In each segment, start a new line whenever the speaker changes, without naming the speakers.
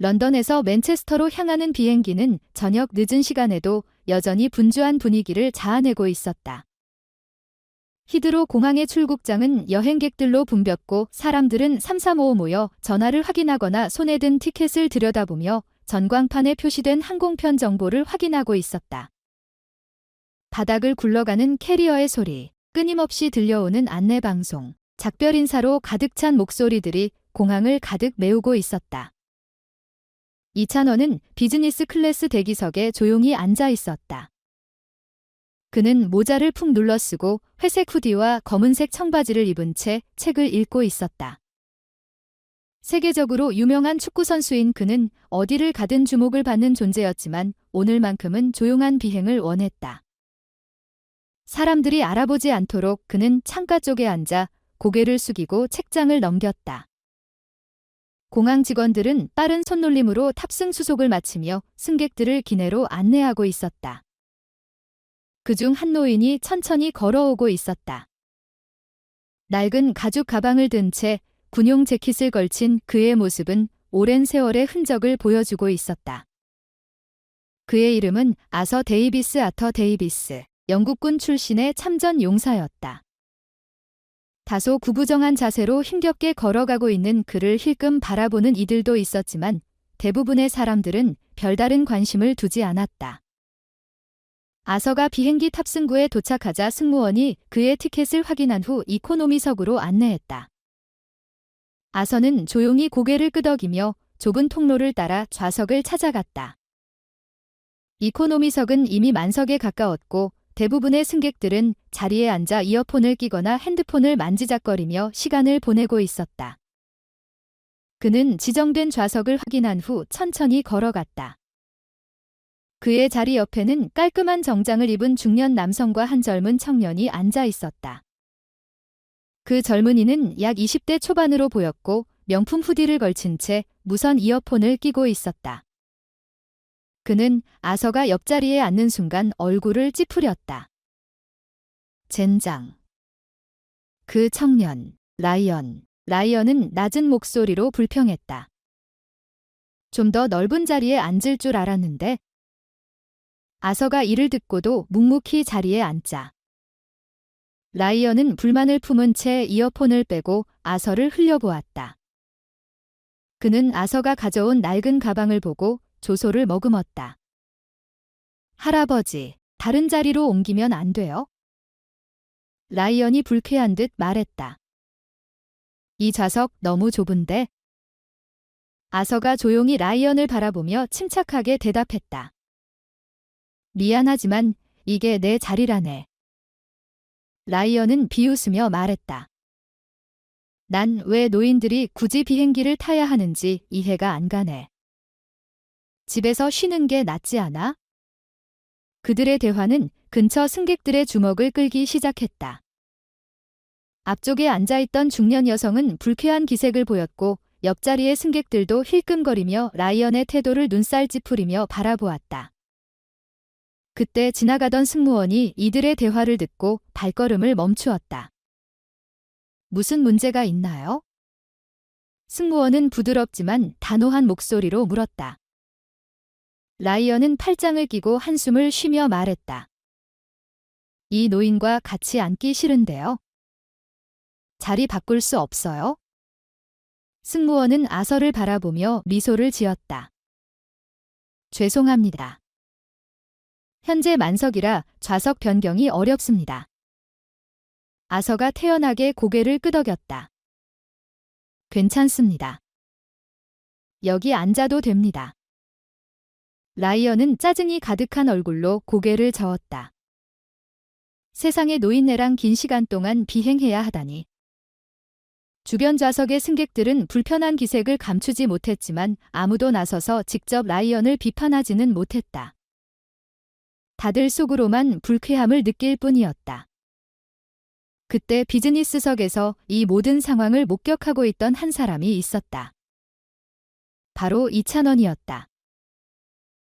런던에서 맨체스터로 향하는 비행기는 저녁 늦은 시간에도 여전히 분주한 분위기를 자아내고 있었다. 히드로 공항의 출국장은 여행객들로 붐볐고 사람들은 삼삼오오 모여 전화를 확인하거나 손에 든 티켓을 들여다보며 전광판에 표시된 항공편 정보를 확인하고 있었다. 바닥을 굴러가는 캐리어의 소리, 끊임없이 들려오는 안내방송, 작별 인사로 가득 찬 목소리들이 공항을 가득 메우고 있었다. 이찬원은 비즈니스 클래스 대기석에 조용히 앉아 있었다. 그는 모자를 푹 눌러쓰고 회색 후디와 검은색 청바지를 입은 채 책을 읽고 있었다. 세계적으로 유명한 축구선수인 그는 어디를 가든 주목을 받는 존재였지만 오늘만큼은 조용한 비행을 원했다. 사람들이 알아보지 않도록 그는 창가 쪽에 앉아 고개를 숙이고 책장을 넘겼다. 공항 직원들은 빠른 손놀림으로 탑승 수속을 마치며 승객들을 기내로 안내하고 있었다. 그중 한 노인이 천천히 걸어오고 있었다. 낡은 가죽 가방을 든 채 군용 재킷을 걸친 그의 모습은 오랜 세월의 흔적을 보여주고 있었다. 그의 이름은 아서 데이비스 아터 데이비스, 영국군 출신의 참전 용사였다. 다소 구부정한 자세로 힘겹게 걸어가고 있는 그를 힐끔 바라보는 이들도 있었지만 대부분의 사람들은 별다른 관심을 두지 않았다. 아서가 비행기 탑승구에 도착하자 승무원이 그의 티켓을 확인한 후 이코노미석으로 안내했다. 아서는 조용히 고개를 끄덕이며 좁은 통로를 따라 좌석을 찾아갔다. 이코노미석은 이미 만석에 가까웠고 대부분의 승객들은 자리에 앉아 이어폰을 끼거나 핸드폰을 만지작거리며 시간을 보내고 있었다. 그는 지정된 좌석을 확인한 후 천천히 걸어갔다. 그의 자리 옆에는 깔끔한 정장을 입은 중년 남성과 한 젊은 청년이 앉아 있었다. 그 젊은이는 약 20대 초반으로 보였고 명품 후디를 걸친 채 무선 이어폰을 끼고 있었다. 그는 아서가 옆자리에 앉는 순간 얼굴을 찌푸렸다. 젠장. 그 청년, 라이언은 낮은 목소리로 불평했다. 좀 더 넓은 자리에 앉을 줄 알았는데. 아서가 이를 듣고도 묵묵히 자리에 앉자. 라이언은 불만을 품은 채 이어폰을 빼고 아서를 흘려보았다. 그는 아서가 가져온 낡은 가방을 보고 조소를 머금었다. 할아버지, 다른 자리로 옮기면 안 돼요? 라이언이 불쾌한 듯 말했다. 이 좌석 너무 좁은데? 아서가 조용히 라이언을 바라보며 침착하게 대답했다. 미안하지만 이게 내 자리라네. 라이언은 비웃으며 말했다. 난 왜 노인들이 굳이 비행기를 타야 하는지 이해가 안 가네. 집에서 쉬는 게 낫지 않아? 그들의 대화는 근처 승객들의 주목을 끌기 시작했다. 앞쪽에 앉아있던 중년 여성은 불쾌한 기색을 보였고 옆자리의 승객들도 힐끔거리며 라이언의 태도를 눈살 찌푸리며 바라보았다. 그때 지나가던 승무원이 이들의 대화를 듣고 발걸음을 멈추었다. 무슨 문제가 있나요? 승무원은 부드럽지만 단호한 목소리로 물었다. 라이언은 팔짱을 끼고 한숨을 쉬며 말했다. 이 노인과 같이 앉기 싫은데요. 자리 바꿀 수 없어요? 승무원은 아서를 바라보며 미소를 지었다. 죄송합니다. 현재 만석이라 좌석 변경이 어렵습니다. 아서가 태연하게 고개를 끄덕였다. 괜찮습니다. 여기 앉아도 됩니다. 라이언은 짜증이 가득한 얼굴로 고개를 저었다. 세상에 노인네랑 긴 시간 동안 비행해야 하다니. 주변 좌석의 승객들은 불편한 기색을 감추지 못했지만 아무도 나서서 직접 라이언을 비판하지는 못했다. 다들 속으로만 불쾌함을 느낄 뿐이었다. 그때 비즈니스석에서 이 모든 상황을 목격하고 있던 한 사람이 있었다. 바로 이찬원이었다.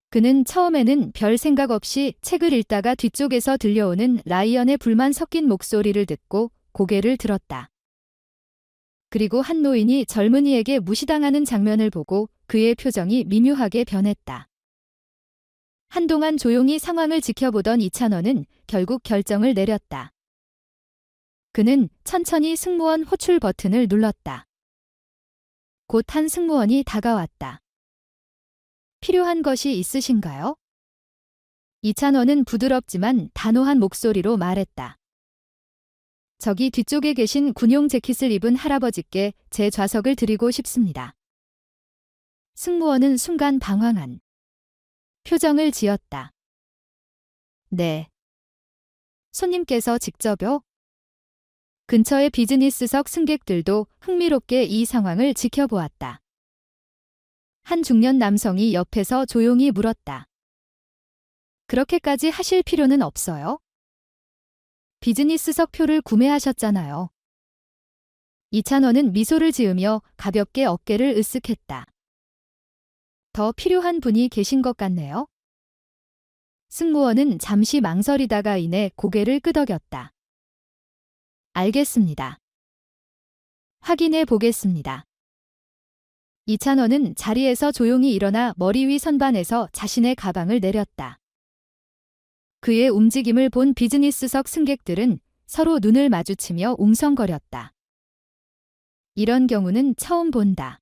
그는 처음에는 별 생각 없이 책을 읽다가 뒤쪽에서 들려오는 라이언의 불만 섞인 목소리를 듣고 고개를 들었다. 그리고 한 노인이 젊은이에게 무시당하는 장면을 보고 그의 표정이 미묘하게 변했다. 한동안 조용히 상황을 지켜보던 이찬원은 결국 결정을 내렸다. 그는 천천히 승무원 호출 버튼을 눌렀다. 곧 한 승무원이 다가왔다. 필요한 것이 있으신가요? 이찬원은 부드럽지만 단호한 목소리로 말했다. 저기 뒤쪽에 계신 군용 재킷을 입은 할아버지께 제 좌석을 드리고 싶습니다. 승무원은 순간 방황한 표정을 지었다. 네. 손님께서 직접요? 근처의 비즈니스석 승객들도 흥미롭게 이 상황을 지켜보았다. 한 중년 남성이 옆에서 조용히 물었다. 그렇게까지 하실 필요는 없어요? 비즈니스석 표를 구매하셨잖아요. 이찬원은 미소를 지으며 가볍게 어깨를 으쓱했다. 더 필요한 분이 계신 것 같네요. 승무원은 잠시 망설이다가 이내 고개를 끄덕였다. 알겠습니다. 확인해 보겠습니다. 이찬원은 자리에서 조용히 일어나 머리 위 선반에서 자신의 가방을 내렸다. 그의 움직임을 본 비즈니스석 승객들은 서로 눈을 마주치며 웅성거렸다. 이런 경우는 처음 본다.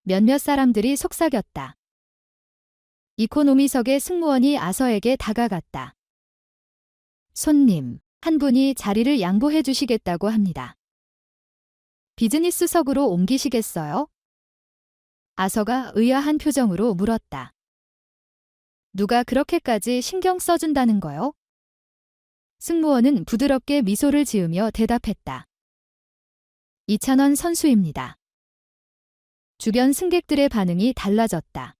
몇몇 사람들이 속삭였다. 이코노미석의 승무원이 아서에게 다가갔다. 손님, 한 분이 자리를 양보해 주시겠다고 합니다. 비즈니스석으로 옮기시겠어요? 아서가 의아한 표정으로 물었다. 누가 그렇게까지 신경 써준다는 거요? 승무원은 부드럽게 미소를 지으며 대답했다. 이찬원 선수입니다. 주변 승객들의 반응이 달라졌다.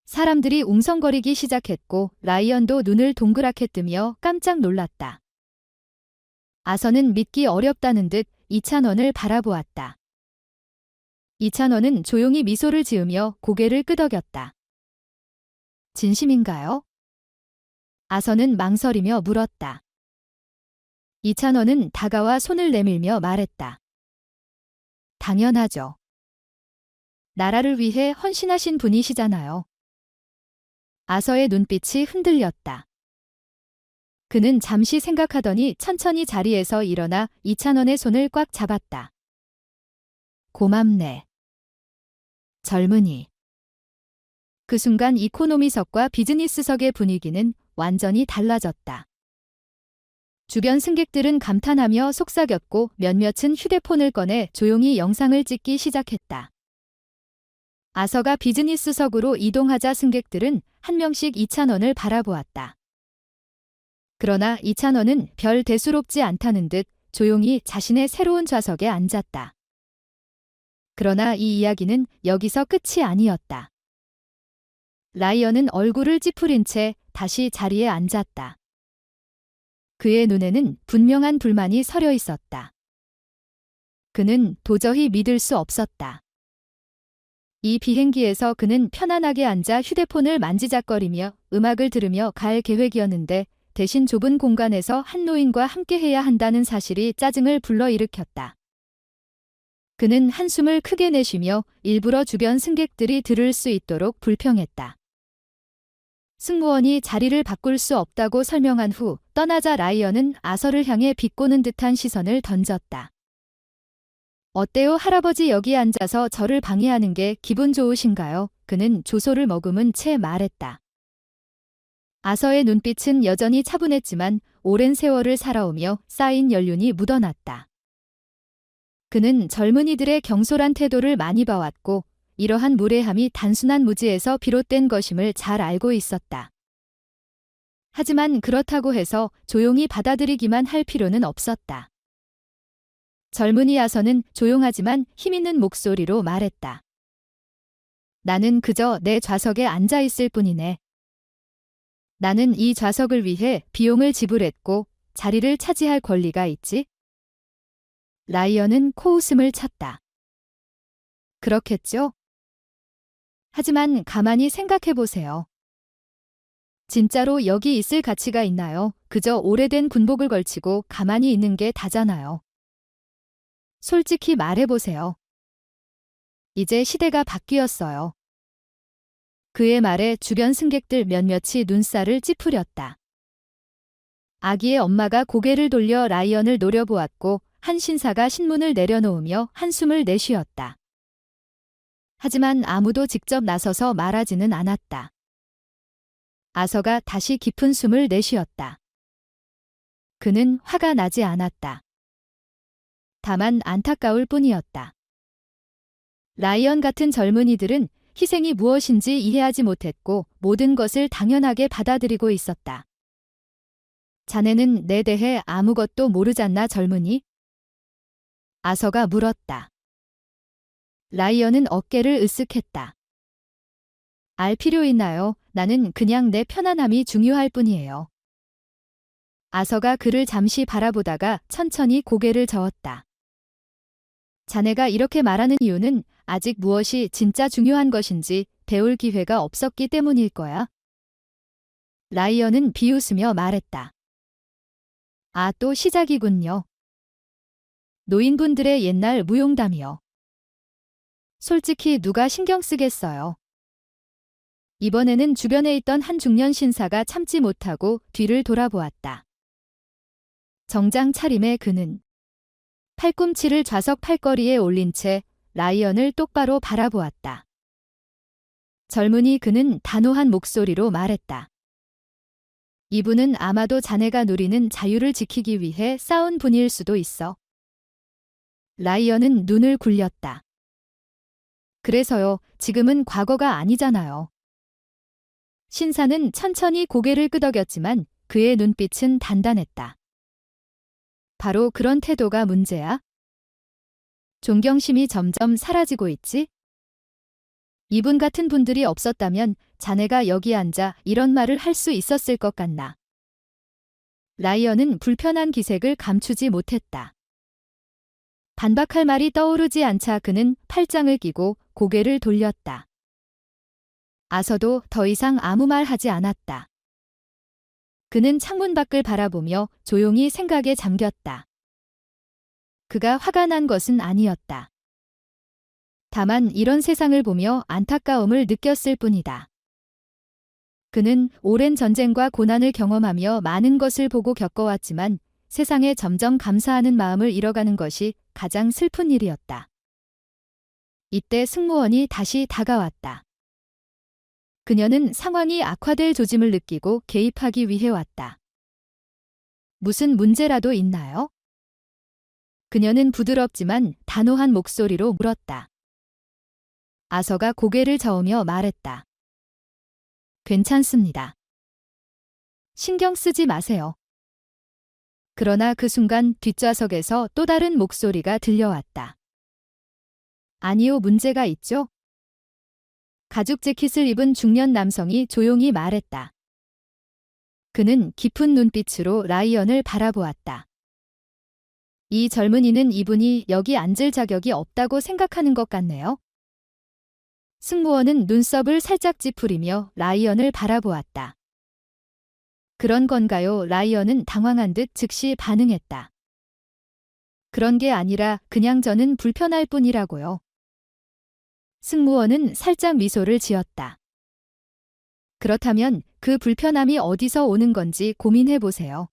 사람들이 웅성거리기 시작했고 라이언도 눈을 동그랗게 뜨며 깜짝 놀랐다. 아서는 믿기 어렵다는 듯 이찬원을 바라보았다. 이찬원은 조용히 미소를 지으며 고개를 끄덕였다. 진심인가요? 아서는 망설이며 물었다. 이찬원은 다가와 손을 내밀며 말했다. 당연하죠. 나라를 위해 헌신하신 분이시잖아요. 아서의 눈빛이 흔들렸다. 그는 잠시 생각하더니 천천히 자리에서 일어나 이찬원의 손을 꽉 잡았다. 고맙네. 젊은이. 그 순간 이코노미석과 비즈니스석의 분위기는 완전히 달라졌다. 주변 승객들은 감탄하며 속삭였고 몇몇은 휴대폰을 꺼내 조용히 영상을 찍기 시작했다. 아서가 비즈니스석으로 이동하자 승객들은 한 명씩 이찬원을 바라보았다. 그러나 이찬원은 별 대수롭지 않다는 듯 조용히 자신의 새로운 좌석에 앉았다. 그러나 이 이야기는 여기서 끝이 아니었다. 라이언은 얼굴을 찌푸린 채 다시 자리에 앉았다. 그의 눈에는 분명한 불만이 서려 있었다. 그는 도저히 믿을 수 없었다. 이 비행기에서 그는 편안하게 앉아 휴대폰을 만지작거리며 음악을 들으며 갈 계획이었는데 대신 좁은 공간에서 한 노인과 함께해야 한다는 사실이 짜증을 불러일으켰다. 그는 한숨을 크게 내쉬며 일부러 주변 승객들이 들을 수 있도록 불평했다. 승무원이 자리를 바꿀 수 없다고 설명한 후 떠나자 라이언은 아서를 향해 비꼬는 듯한 시선을 던졌다. 어때요, 할아버지? 여기 앉아서 저를 방해하는 게 기분 좋으신가요? 그는 조소를 머금은 채 말했다. 아서의 눈빛은 여전히 차분했지만 오랜 세월을 살아오며 쌓인 연륜이 묻어났다. 그는 젊은이들의 경솔한 태도를 많이 봐왔고 이러한 무례함이 단순한 무지에서 비롯된 것임을 잘 알고 있었다. 하지만 그렇다고 해서 조용히 받아들이기만 할 필요는 없었다. 젊은이 아서는 조용하지만 힘있는 목소리로 말했다. 나는 그저 내 좌석에 앉아 있을 뿐이네. 나는 이 좌석을 위해 비용을 지불했고 자리를 차지할 권리가 있지? 라이언은 코웃음을 쳤다. 그렇겠죠? 하지만 가만히 생각해보세요. 진짜로 여기 있을 가치가 있나요? 그저 오래된 군복을 걸치고 가만히 있는 게 다잖아요. 솔직히 말해보세요. 이제 시대가 바뀌었어요. 그의 말에 주변 승객들 몇몇이 눈살을 찌푸렸다. 아기의 엄마가 고개를 돌려 라이언을 노려보았고 한 신사가 신문을 내려놓으며 한숨을 내쉬었다. 하지만 아무도 직접 나서서 말하지는 않았다. 아서가 다시 깊은 숨을 내쉬었다. 그는 화가 나지 않았다. 다만 안타까울 뿐이었다. 라이언 같은 젊은이들은 희생이 무엇인지 이해하지 못했고 모든 것을 당연하게 받아들이고 있었다. 자네는 내 대해 아무것도 모르잖나 젊은이? 아서가 물었다. 라이언은 어깨를 으쓱했다. 알 필요 있나요? 나는 그냥 내 편안함이 중요할 뿐이에요. 아서가 그를 잠시 바라보다가 천천히 고개를 저었다. 자네가 이렇게 말하는 이유는 아직 무엇이 진짜 중요한 것인지 배울 기회가 없었기 때문일 거야. 라이언은 비웃으며 말했다. 아, 또 시작이군요. 노인분들의 옛날 무용담이요. 솔직히 누가 신경 쓰겠어요. 이번에는 주변에 있던 한 중년 신사가 참지 못하고 뒤를 돌아보았다. 정장 차림의 그는 팔꿈치를 좌석 팔걸이에 올린 채 라이언을 똑바로 바라보았다. 젊은이 그는 단호한 목소리로 말했다. 이분은 아마도 자네가 누리는 자유를 지키기 위해 싸운 분일 수도 있어. 라이언은 눈을 굴렸다. 그래서요, 지금은 과거가 아니잖아요. 신사는 천천히 고개를 끄덕였지만 그의 눈빛은 단단했다. 바로 그런 태도가 문제야? 존경심이 점점 사라지고 있지? 이분 같은 분들이 없었다면 자네가 여기 앉아 이런 말을 할 수 있었을 것 같나? 라이언은 불편한 기색을 감추지 못했다. 반박할 말이 떠오르지 않자 그는 팔짱을 끼고 고개를 돌렸다. 아서도 더 이상 아무 말 하지 않았다. 그는 창문 밖을 바라보며 조용히 생각에 잠겼다. 그가 화가 난 것은 아니었다. 다만 이런 세상을 보며 안타까움을 느꼈을 뿐이다. 그는 오랜 전쟁과 고난을 경험하며 많은 것을 보고 겪어왔지만 세상에 점점 감사하는 마음을 잃어가는 것이 가장 슬픈 일이었다. 이때 승무원이 다시 다가왔다. 그녀는 상황이 악화될 조짐을 느끼고 개입하기 위해 왔다. 무슨 문제라도 있나요? 그녀는 부드럽지만 단호한 목소리로 물었다. 아서가 고개를 저으며 말했다. 괜찮습니다. 신경 쓰지 마세요. 그러나 그 순간 뒷좌석에서 또 다른 목소리가 들려왔다. 아니요, 문제가 있죠? 가죽 재킷을 입은 중년 남성이 조용히 말했다. 그는 깊은 눈빛으로 라이언을 바라보았다. 이 젊은이는 이분이 여기 앉을 자격이 없다고 생각하는 것 같네요. 승무원은 눈썹을 살짝 찌푸리며 라이언을 바라보았다. 그런 건가요? 라이언은 당황한 듯 즉시 반응했다. 그런 게 아니라 그냥 저는 불편할 뿐이라고요. 승무원은 살짝 미소를 지었다. 그렇다면 그 불편함이 어디서 오는 건지 고민해 보세요.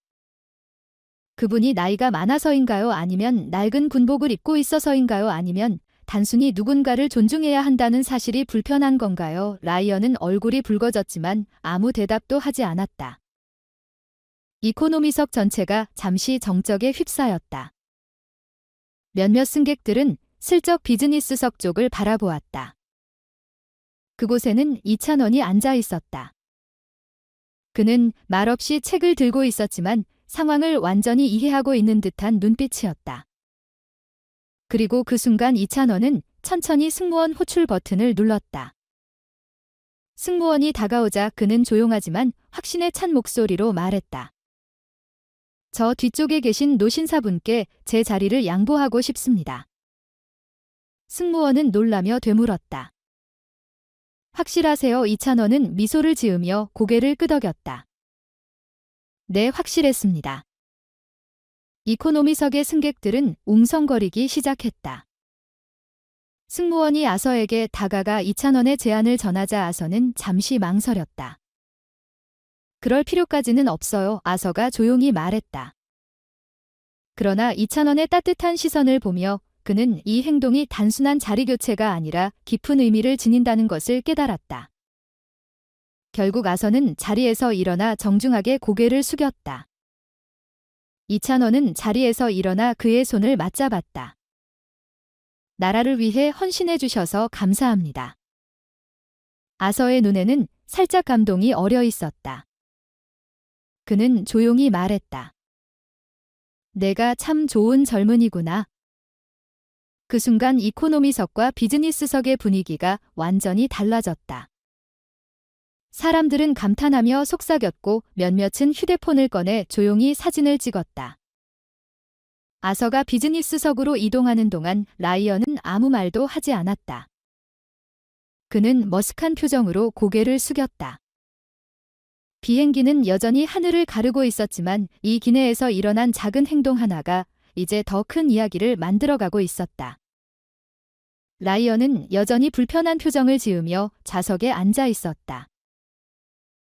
그분이 나이가 많아서인가요? 아니면 낡은 군복을 입고 있어서인가요? 아니면 단순히 누군가를 존중해야 한다는 사실이 불편한 건가요? 라이언은 얼굴이 붉어졌지만 아무 대답도 하지 않았다. 이코노미석 전체가 잠시 정적에 휩싸였다. 몇몇 승객들은 슬쩍 비즈니스석 쪽을 바라보았다. 그곳에는 이찬원이 앉아 있었다. 그는 말없이 책을 들고 있었지만 상황을 완전히 이해하고 있는 듯한 눈빛이었다. 그리고 그 순간 이찬원은 천천히 승무원 호출 버튼을 눌렀다. 승무원이 다가오자 그는 조용하지만 확신에 찬 목소리로 말했다. 저 뒤쪽에 계신 노신사분께 제 자리를 양보하고 싶습니다. 승무원은 놀라며 되물었다. 확실하세요? 이찬원은 미소를 지으며 고개를 끄덕였다. 네, 확실했습니다. 이코노미석의 승객들은 웅성거리기 시작했다. 승무원이 아서에게 다가가 2,000원의 제안을 전하자 아서는 잠시 망설였다. 그럴 필요까지는 없어요. 아서가 조용히 말했다. 그러나 2,000원의 따뜻한 시선을 보며 그는 이 행동이 단순한 자리 교체가 아니라 깊은 의미를 지닌다는 것을 깨달았다. 결국 아서는 자리에서 일어나 정중하게 고개를 숙였다. 2,000원은 자리에서 일어나 그의 손을 맞잡았다. 나라를 위해 헌신해 주셔서 감사합니다. 아서의 눈에는 살짝 감동이 어려 있었다. 그는 조용히 말했다. 내가 참 좋은 젊은이구나. 그 순간 이코노미석과 비즈니스석의 분위기가 완전히 달라졌다. 사람들은 감탄하며 속삭였고 몇몇은 휴대폰을 꺼내 조용히 사진을 찍었다. 아서가 비즈니스석으로 이동하는 동안 라이언은 아무 말도 하지 않았다. 그는 머쓱한 표정으로 고개를 숙였다. 비행기는 여전히 하늘을 가르고 있었지만 이 기내에서 일어난 작은 행동 하나가 이제 더 큰 이야기를 만들어가고 있었다. 라이언은 여전히 불편한 표정을 지으며 좌석에 앉아 있었다.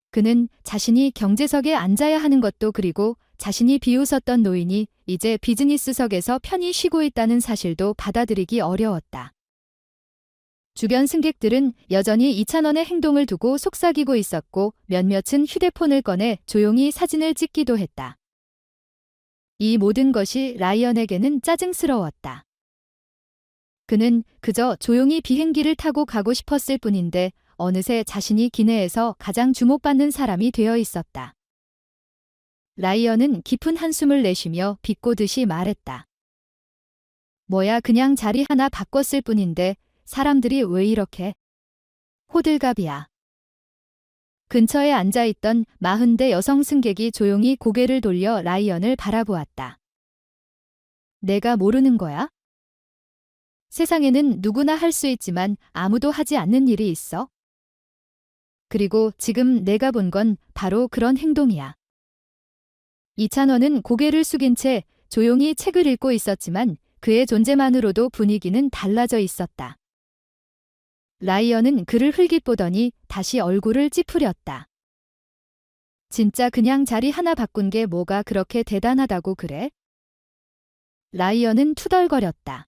그는 자신이 경제석에 앉아야 하는 것도 그리고 자신이 비웃었던 노인이 이제 비즈니스석에서 편히 쉬고 있다는 사실도 받아들이기 어려웠다. 주변 승객들은 여전히 2,000원의 행동을 두고 속삭이고 있었고 몇몇은 휴대폰을 꺼내 조용히 사진을 찍기도 했다. 이 모든 것이 라이언에게는 짜증스러웠다. 그는 그저 조용히 비행기를 타고 가고 싶었을 뿐인데 어느새 자신이 기내에서 가장 주목받는 사람이 되어 있었다. 라이언은 깊은 한숨을 내쉬며 비꼬듯이 말했다. 뭐야 그냥 자리 하나 바꿨을 뿐인데 사람들이 왜 이렇게 호들갑이야. 근처에 앉아있던 40대 여성 승객이 조용히 고개를 돌려 라이언을 바라보았다. 내가 모르는 거야? 세상에는 누구나 할 수 있지만 아무도 하지 않는 일이 있어? 그리고 지금 내가 본 건 바로 그런 행동이야. 2,000원은 고개를 숙인 채 조용히 책을 읽고 있었지만 그의 존재만으로도 분위기는 달라져 있었다. 라이언은 그를 흘깃보더니 다시 얼굴을 찌푸렸다. 진짜 그냥 자리 하나 바꾼 게 뭐가 그렇게 대단하다고 그래? 라이언은 투덜거렸다.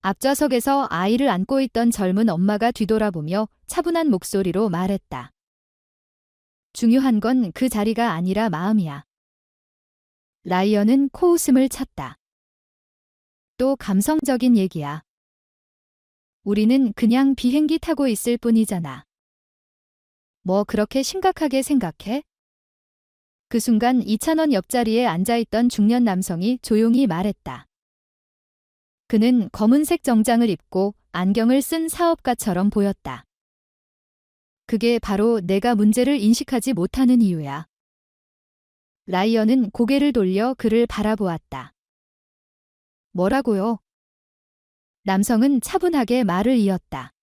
앞좌석에서 아이를 안고 있던 젊은 엄마가 뒤돌아보며 차분한 목소리로 말했다. 중요한 건 그 자리가 아니라 마음이야. 라이언은 코웃음을 쳤다. 또 감성적인 얘기야. 우리는 그냥 비행기 타고 있을 뿐이잖아. 뭐 그렇게 심각하게 생각해? 그 순간 2,000원 옆자리에 앉아있던 중년 남성이 조용히 말했다. 그는 검은색 정장을 입고 안경을 쓴 사업가처럼 보였다. 그게 바로 내가 문제를 인식하지 못하는 이유야. 라이언은 고개를 돌려 그를 바라보았다. 뭐라고요? 남성은 차분하게 말을 이었다.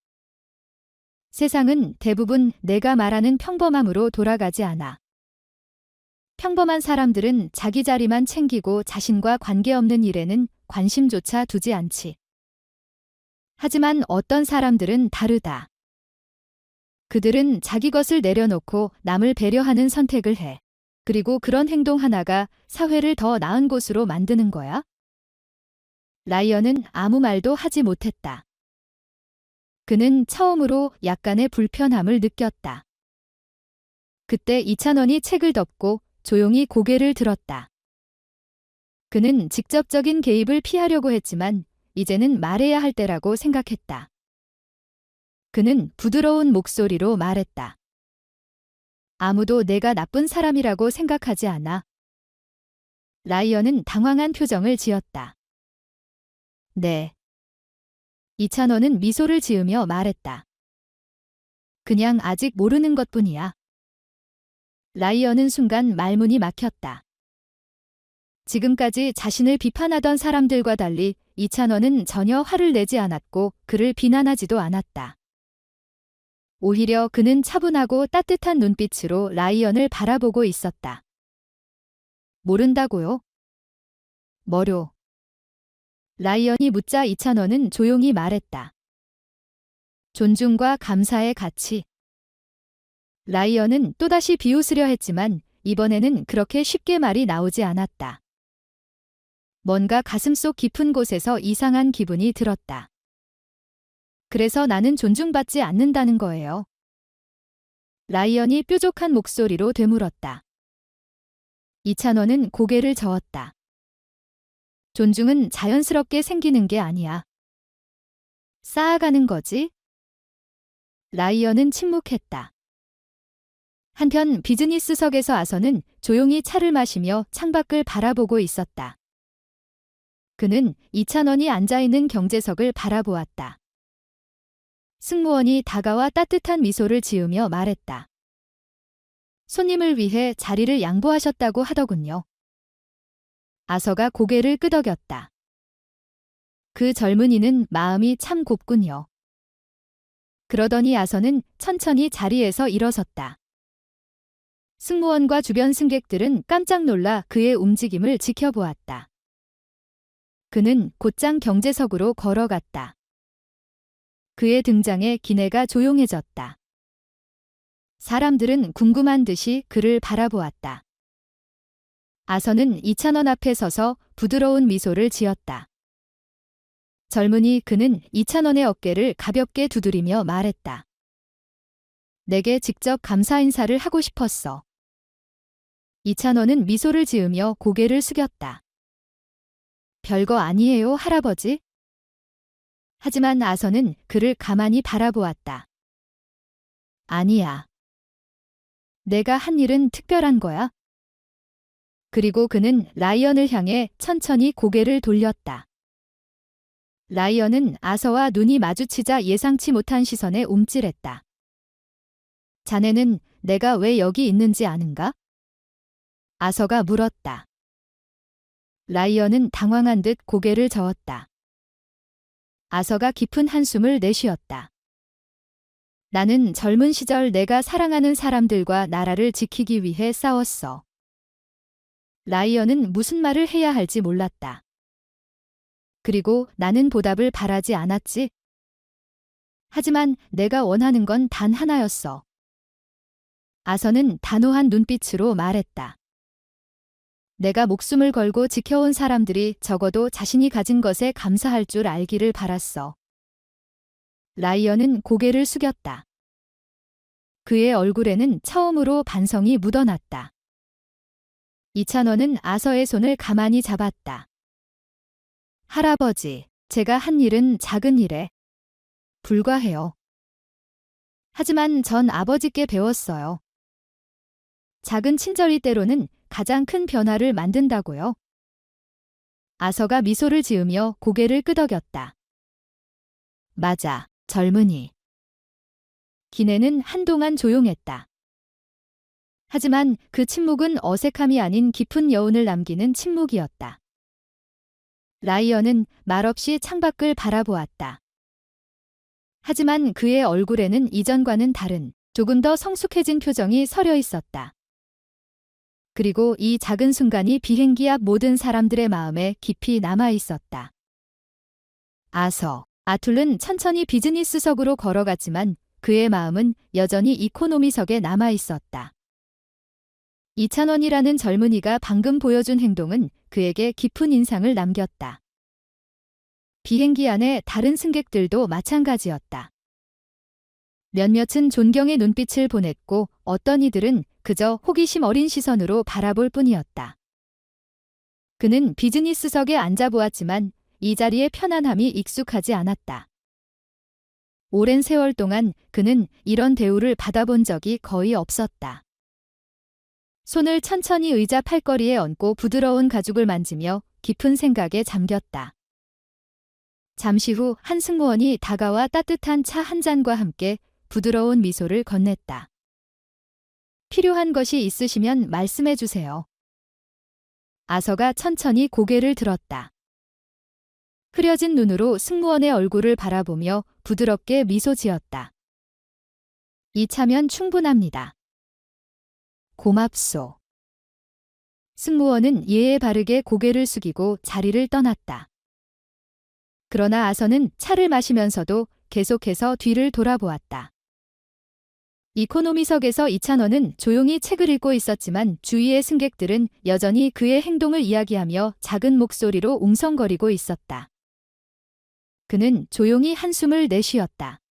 세상은 대부분 내가 말하는 평범함으로 돌아가지 않아. 평범한 사람들은 자기 자리만 챙기고 자신과 관계없는 일에는 관심조차 두지 않지. 하지만 어떤 사람들은 다르다. 그들은 자기 것을 내려놓고 남을 배려하는 선택을 해. 그리고 그런 행동 하나가 사회를 더 나은 곳으로 만드는 거야. 라이언은 아무 말도 하지 못했다. 그는 처음으로 약간의 불편함을 느꼈다. 그때 2,000원이 책을 덮고 조용히 고개를 들었다. 그는 직접적인 개입을 피하려고 했지만 이제는 말해야 할 때라고 생각했다. 그는 부드러운 목소리로 말했다. 아무도 내가 나쁜 사람이라고 생각하지 않아. 라이언은 당황한 표정을 지었다. 네. 2,000원은 미소를 지으며 말했다. 그냥 아직 모르는 것뿐이야. 라이언은 순간 말문이 막혔다. 지금까지 자신을 비판하던 사람들과 달리 2,000원은 전혀 화를 내지 않았고 그를 비난하지도 않았다. 오히려 그는 차분하고 따뜻한 눈빛으로 라이언을 바라보고 있었다. 모른다고요? 뭐료? 라이언이 묻자 이찬원은 조용히 말했다. 존중과 감사의 가치. 라이언은 또다시 비웃으려 했지만 이번에는 그렇게 쉽게 말이 나오지 않았다. 뭔가 가슴속 깊은 곳에서 이상한 기분이 들었다. 그래서 나는 존중받지 않는다는 거예요. 라이언이 뾰족한 목소리로 되물었다. 이찬원은 고개를 저었다. 존중은 자연스럽게 생기는 게 아니야. 쌓아가는 거지? 라이언은 침묵했다. 한편 비즈니스석에서 아서는 조용히 차를 마시며 창밖을 바라보고 있었다. 그는 이찬원이 앉아있는 경제석을 바라보았다. 승무원이 다가와 따뜻한 미소를 지으며 말했다. 손님을 위해 자리를 양보하셨다고 하더군요. 아서가 고개를 끄덕였다. 그 젊은이는 마음이 참 곱군요. 그러더니 아서는 천천히 자리에서 일어섰다. 승무원과 주변 승객들은 깜짝 놀라 그의 움직임을 지켜보았다. 그는 곧장 경제석으로 걸어갔다. 그의 등장에 기내가 조용해졌다. 사람들은 궁금한 듯이 그를 바라보았다. 아서는 이찬원 앞에 서서 부드러운 미소를 지었다. 젊은이 그는 이찬원의 어깨를 가볍게 두드리며 말했다. 내게 직접 감사 인사를 하고 싶었어. 이찬원은 미소를 지으며 고개를 숙였다. 별거 아니에요, 할아버지. 하지만 아서는 그를 가만히 바라보았다. 아니야. 내가 한 일은 특별한 거야. 그리고 그는 라이언을 향해 천천히 고개를 돌렸다. 라이언은 아서와 눈이 마주치자 예상치 못한 시선에 움찔했다. 자네는 내가 왜 여기 있는지 아는가? 아서가 물었다. 라이언은 당황한 듯 고개를 저었다. 아서가 깊은 한숨을 내쉬었다. 나는 젊은 시절 내가 사랑하는 사람들과 나라를 지키기 위해 싸웠어. 라이언은 무슨 말을 해야 할지 몰랐다. 그리고 나는 보답을 바라지 않았지. 하지만 내가 원하는 건 단 하나였어. 아서는 단호한 눈빛으로 말했다. 내가 목숨을 걸고 지켜온 사람들이 적어도 자신이 가진 것에 감사할 줄 알기를 바랐어. 라이언은 고개를 숙였다. 그의 얼굴에는 처음으로 반성이 묻어났다. 이찬원은 아서의 손을 가만히 잡았다. 할아버지, 제가 한 일은 작은 일에 불과해요. 하지만 전 아버지께 배웠어요. 작은 친절이 때로는 가장 큰 변화를 만든다고요. 아서가 미소를 지으며 고개를 끄덕였다. 맞아, 젊은이. 기내는 한동안 조용했다. 하지만 그 침묵은 어색함이 아닌 깊은 여운을 남기는 침묵이었다. 라이언은 말없이 창밖을 바라보았다. 하지만 그의 얼굴에는 이전과는 다른 조금 더 성숙해진 표정이 서려 있었다. 그리고 이 작은 순간이 비행기 앞 모든 사람들의 마음에 깊이 남아 있었다. 아툴은 천천히 비즈니스석으로 걸어갔지만 그의 마음은 여전히 이코노미석에 남아 있었다. 이찬원이라는 젊은이가 방금 보여준 행동은 그에게 깊은 인상을 남겼다. 비행기 안에 다른 승객들도 마찬가지였다. 몇몇은 존경의 눈빛을 보냈고 어떤 이들은 그저 호기심 어린 시선으로 바라볼 뿐이었다. 그는 비즈니스석에 앉아보았지만 이 자리의 편안함이 익숙하지 않았다. 오랜 세월 동안 그는 이런 대우를 받아본 적이 거의 없었다. 손을 천천히 의자 팔걸이에 얹고 부드러운 가죽을 만지며 깊은 생각에 잠겼다. 잠시 후 한 승무원이 다가와 따뜻한 차 한 잔과 함께 부드러운 미소를 건넸다. 필요한 것이 있으시면 말씀해 주세요. 아서가 천천히 고개를 들었다. 흐려진 눈으로 승무원의 얼굴을 바라보며 부드럽게 미소 지었다. 이 차면 충분합니다. 고맙소. 승무원은 예에 바르게 고개를 숙이고 자리를 떠났다. 그러나 아서는 차를 마시면서도 계속해서 뒤를 돌아보았다. 이코노미석에서 이찬원은 조용히 책을 읽고 있었지만 주위의 승객들은 여전히 그의 행동을 이야기하며 작은 목소리로 웅성거리고 있었다. 그는 조용히 한숨을 내쉬었다.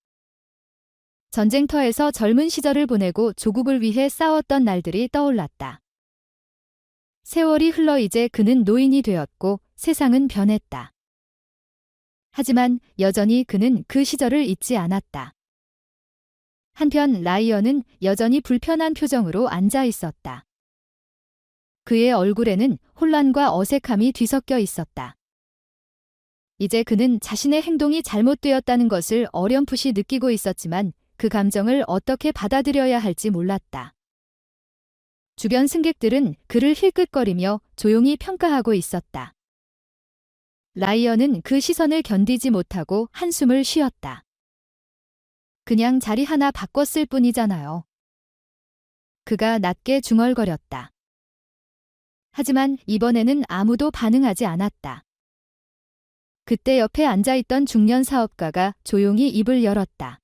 전쟁터에서 젊은 시절을 보내고 조국을 위해 싸웠던 날들이 떠올랐다. 세월이 흘러 이제 그는 노인이 되었고 세상은 변했다. 하지만 여전히 그는 그 시절을 잊지 않았다. 한편 라이언은 여전히 불편한 표정으로 앉아 있었다. 그의 얼굴에는 혼란과 어색함이 뒤섞여 있었다. 이제 그는 자신의 행동이 잘못되었다는 것을 어렴풋이 느끼고 있었지만 그 감정을 어떻게 받아들여야 할지 몰랐다. 주변 승객들은 그를 힐끗거리며 조용히 평가하고 있었다. 라이언은 그 시선을 견디지 못하고 한숨을 쉬었다. 그냥 자리 하나 바꿨을 뿐이잖아요. 그가 낮게 중얼거렸다. 하지만 이번에는 아무도 반응하지 않았다. 그때 옆에 앉아있던 중년 사업가가 조용히 입을 열었다.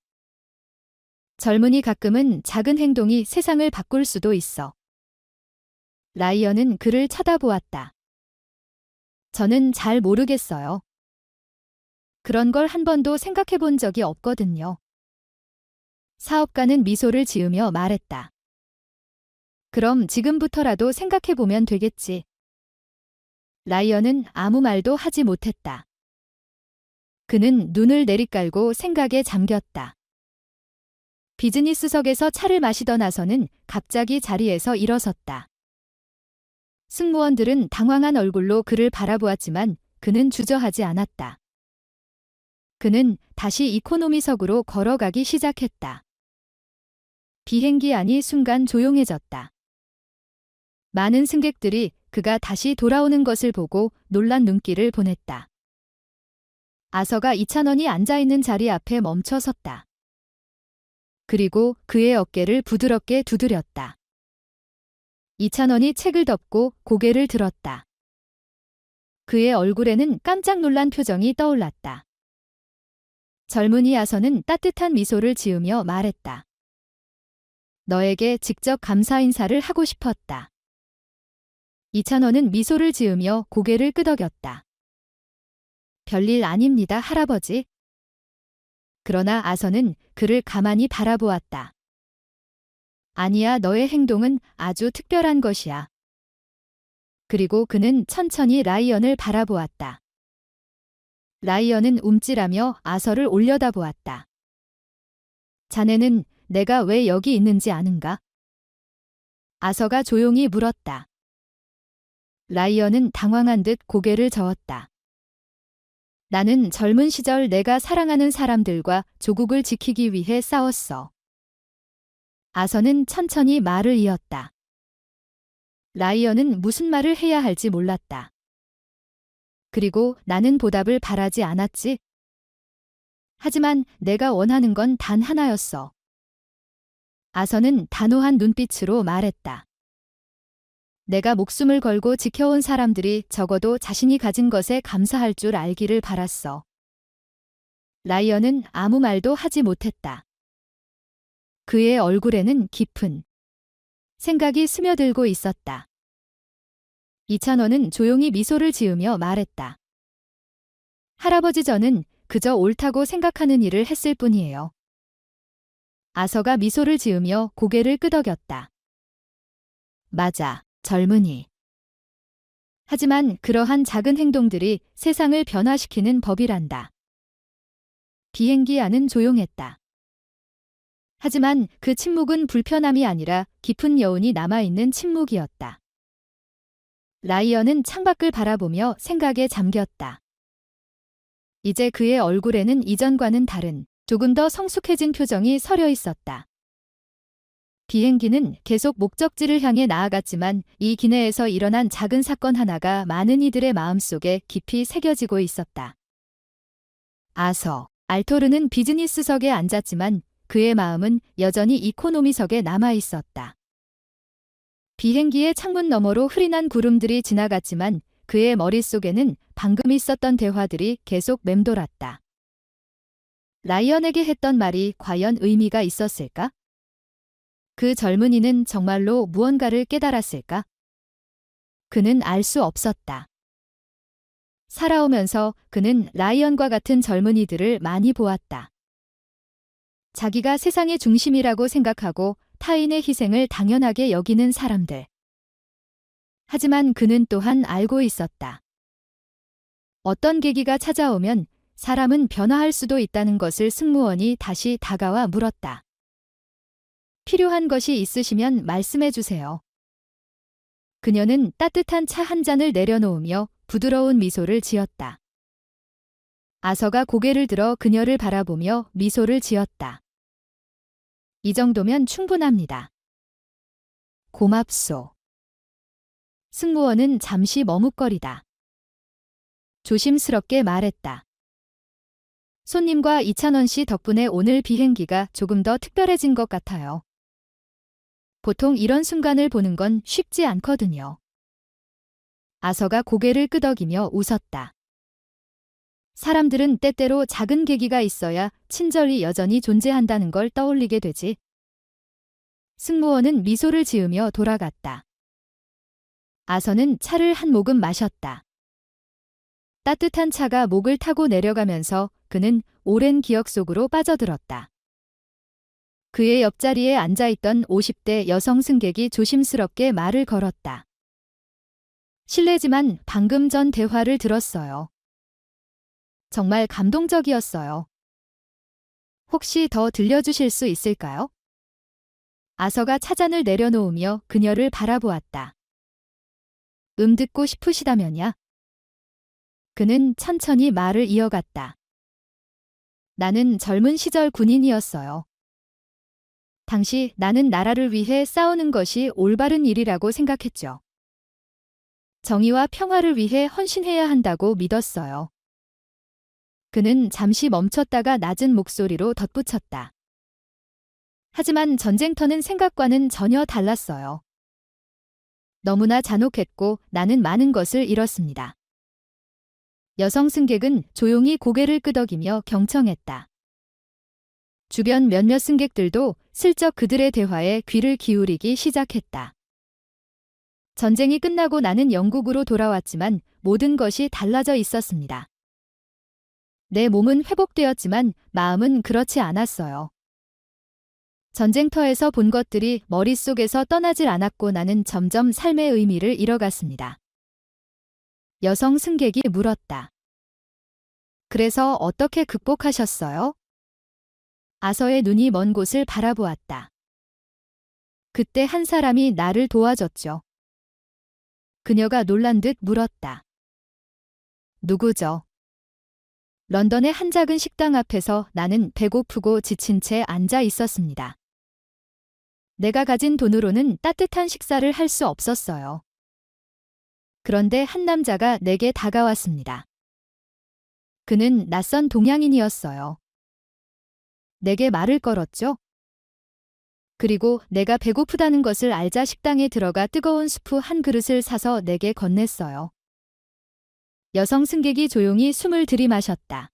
젊은이 가끔은 작은 행동이 세상을 바꿀 수도 있어. 라이언은 그를 쳐다보았다. 저는 잘 모르겠어요. 그런 걸 한 번도 생각해 본 적이 없거든요. 사업가는 미소를 지으며 말했다. 그럼 지금부터라도 생각해 보면 되겠지. 라이언은 아무 말도 하지 못했다. 그는 눈을 내리깔고 생각에 잠겼다. 비즈니스석에서 차를 마시던 나서는 갑자기 자리에서 일어섰다. 승무원들은 당황한 얼굴로 그를 바라보았지만 그는 주저하지 않았다. 그는 다시 이코노미석으로 걸어가기 시작했다. 비행기 안이 순간 조용해졌다. 많은 승객들이 그가 다시 돌아오는 것을 보고 놀란 눈길을 보냈다. 아서가 이찬원이 앉아있는 자리 앞에 멈춰 섰다. 그리고 그의 어깨를 부드럽게 두드렸다. 이찬원이 책을 덮고 고개를 들었다. 그의 얼굴에는 깜짝 놀란 표정이 떠올랐다. 젊은이 아서는 따뜻한 미소를 지으며 말했다. 너에게 직접 감사 인사를 하고 싶었다. 이찬원은 미소를 지으며 고개를 끄덕였다. 별일 아닙니다, 할아버지. 그러나 아서는 그를 가만히 바라보았다. 아니야, 너의 행동은 아주 특별한 것이야. 그리고 그는 천천히 라이언을 바라보았다. 라이언은 움찔하며 아서를 올려다보았다. 자네는 내가 왜 여기 있는지 아는가? 아서가 조용히 물었다. 라이언은 당황한 듯 고개를 저었다. 나는 젊은 시절 내가 사랑하는 사람들과 조국을 지키기 위해 싸웠어. 아서는 천천히 말을 이었다. 라이언은 무슨 말을 해야 할지 몰랐다. 그리고 나는 보답을 바라지 않았지. 하지만 내가 원하는 건 단 하나였어. 아서는 단호한 눈빛으로 말했다. 내가 목숨을 걸고 지켜온 사람들이 적어도 자신이 가진 것에 감사할 줄 알기를 바랐어. 라이언은 아무 말도 하지 못했다. 그의 얼굴에는 깊은 생각이 스며들고 있었다. 이찬원은 조용히 미소를 지으며 말했다. 할아버지, 저는 그저 옳다고 생각하는 일을 했을 뿐이에요. 아서가 미소를 지으며 고개를 끄덕였다. 맞아, 젊은이. 하지만 그러한 작은 행동들이 세상을 변화시키는 법이란다. 비행기 안은 조용했다. 하지만 그 침묵은 불편함이 아니라 깊은 여운이 남아있는 침묵이었다. 라이언은 창밖을 바라보며 생각에 잠겼다. 이제 그의 얼굴에는 이전과는 다른 조금 더 성숙해진 표정이 서려 있었다. 비행기는 계속 목적지를 향해 나아갔지만 이 기내에서 일어난 작은 사건 하나가 많은 이들의 마음속에 깊이 새겨지고 있었다. 아서 알토르는 비즈니스석에 앉았지만 그의 마음은 여전히 이코노미석에 남아 있었다. 비행기의 창문 너머로 흐릿한 구름들이 지나갔지만 그의 머릿속에는 방금 있었던 대화들이 계속 맴돌았다. 라이언에게 했던 말이 과연 의미가 있었을까? 그 젊은이는 정말로 무언가를 깨달았을까? 그는 알 수 없었다. 살아오면서 그는 라이언과 같은 젊은이들을 많이 보았다. 자기가 세상의 중심이라고 생각하고 타인의 희생을 당연하게 여기는 사람들. 하지만 그는 또한 알고 있었다. 어떤 계기가 찾아오면 사람은 변화할 수도 있다는 것을 승무원이 다시 다가와 물었다. 필요한 것이 있으시면 말씀해 주세요. 그녀는 따뜻한 차 한 잔을 내려놓으며 부드러운 미소를 지었다. 아서가 고개를 들어 그녀를 바라보며 미소를 지었다. 이 정도면 충분합니다. 고맙소. 승무원은 잠시 머뭇거리다. 조심스럽게 말했다. 손님과 이찬원 씨 덕분에 오늘 비행기가 조금 더 특별해진 것 같아요. 보통 이런 순간을 보는 건 쉽지 않거든요. 아서가 고개를 끄덕이며 웃었다. 사람들은 때때로 작은 계기가 있어야 친절이 여전히 존재한다는 걸 떠올리게 되지. 승무원은 미소를 지으며 돌아갔다. 아서는 차를 한 모금 마셨다. 따뜻한 차가 목을 타고 내려가면서 그는 오랜 기억 속으로 빠져들었다. 그의 옆자리에 앉아있던 50대 여성 승객이 조심스럽게 말을 걸었다. 실례지만 방금 전 대화를 들었어요. 정말 감동적이었어요. 혹시 더 들려주실 수 있을까요? 아서가 차잔을 내려놓으며 그녀를 바라보았다. 듣고 싶으시다면야? 그는 천천히 말을 이어갔다. 나는 젊은 시절 군인이었어요. 당시 나는 나라를 위해 싸우는 것이 올바른 일이라고 생각했죠. 정의와 평화를 위해 헌신해야 한다고 믿었어요. 그는 잠시 멈췄다가 낮은 목소리로 덧붙였다. 하지만 전쟁터는 생각과는 전혀 달랐어요. 너무나 잔혹했고 나는 많은 것을 잃었습니다. 여성 승객은 조용히 고개를 끄덕이며 경청했다. 주변 몇몇 승객들도 슬쩍 그들의 대화에 귀를 기울이기 시작했다. 전쟁이 끝나고 나는 영국으로 돌아왔지만 모든 것이 달라져 있었습니다. 내 몸은 회복되었지만 마음은 그렇지 않았어요. 전쟁터에서 본 것들이 머릿속에서 떠나질 않았고 나는 점점 삶의 의미를 잃어갔습니다. 여성 승객이 물었다. 그래서 어떻게 극복하셨어요? 아서의 눈이 먼 곳을 바라보았다. 그때 한 사람이 나를 도와줬죠. 그녀가 놀란 듯 물었다. 누구죠? 런던의 한 작은 식당 앞에서 나는 배고프고 지친 채 앉아 있었습니다. 내가 가진 돈으로는 따뜻한 식사를 할 수 없었어요. 그런데 한 남자가 내게 다가왔습니다. 그는 낯선 동양인이었어요. 내게 말을 걸었죠. 그리고 내가 배고프다는 것을 알자 식당에 들어가 뜨거운 수프 한 그릇을 사서 내게 건넸어요. 여성 승객이 조용히 숨을 들이마셨다.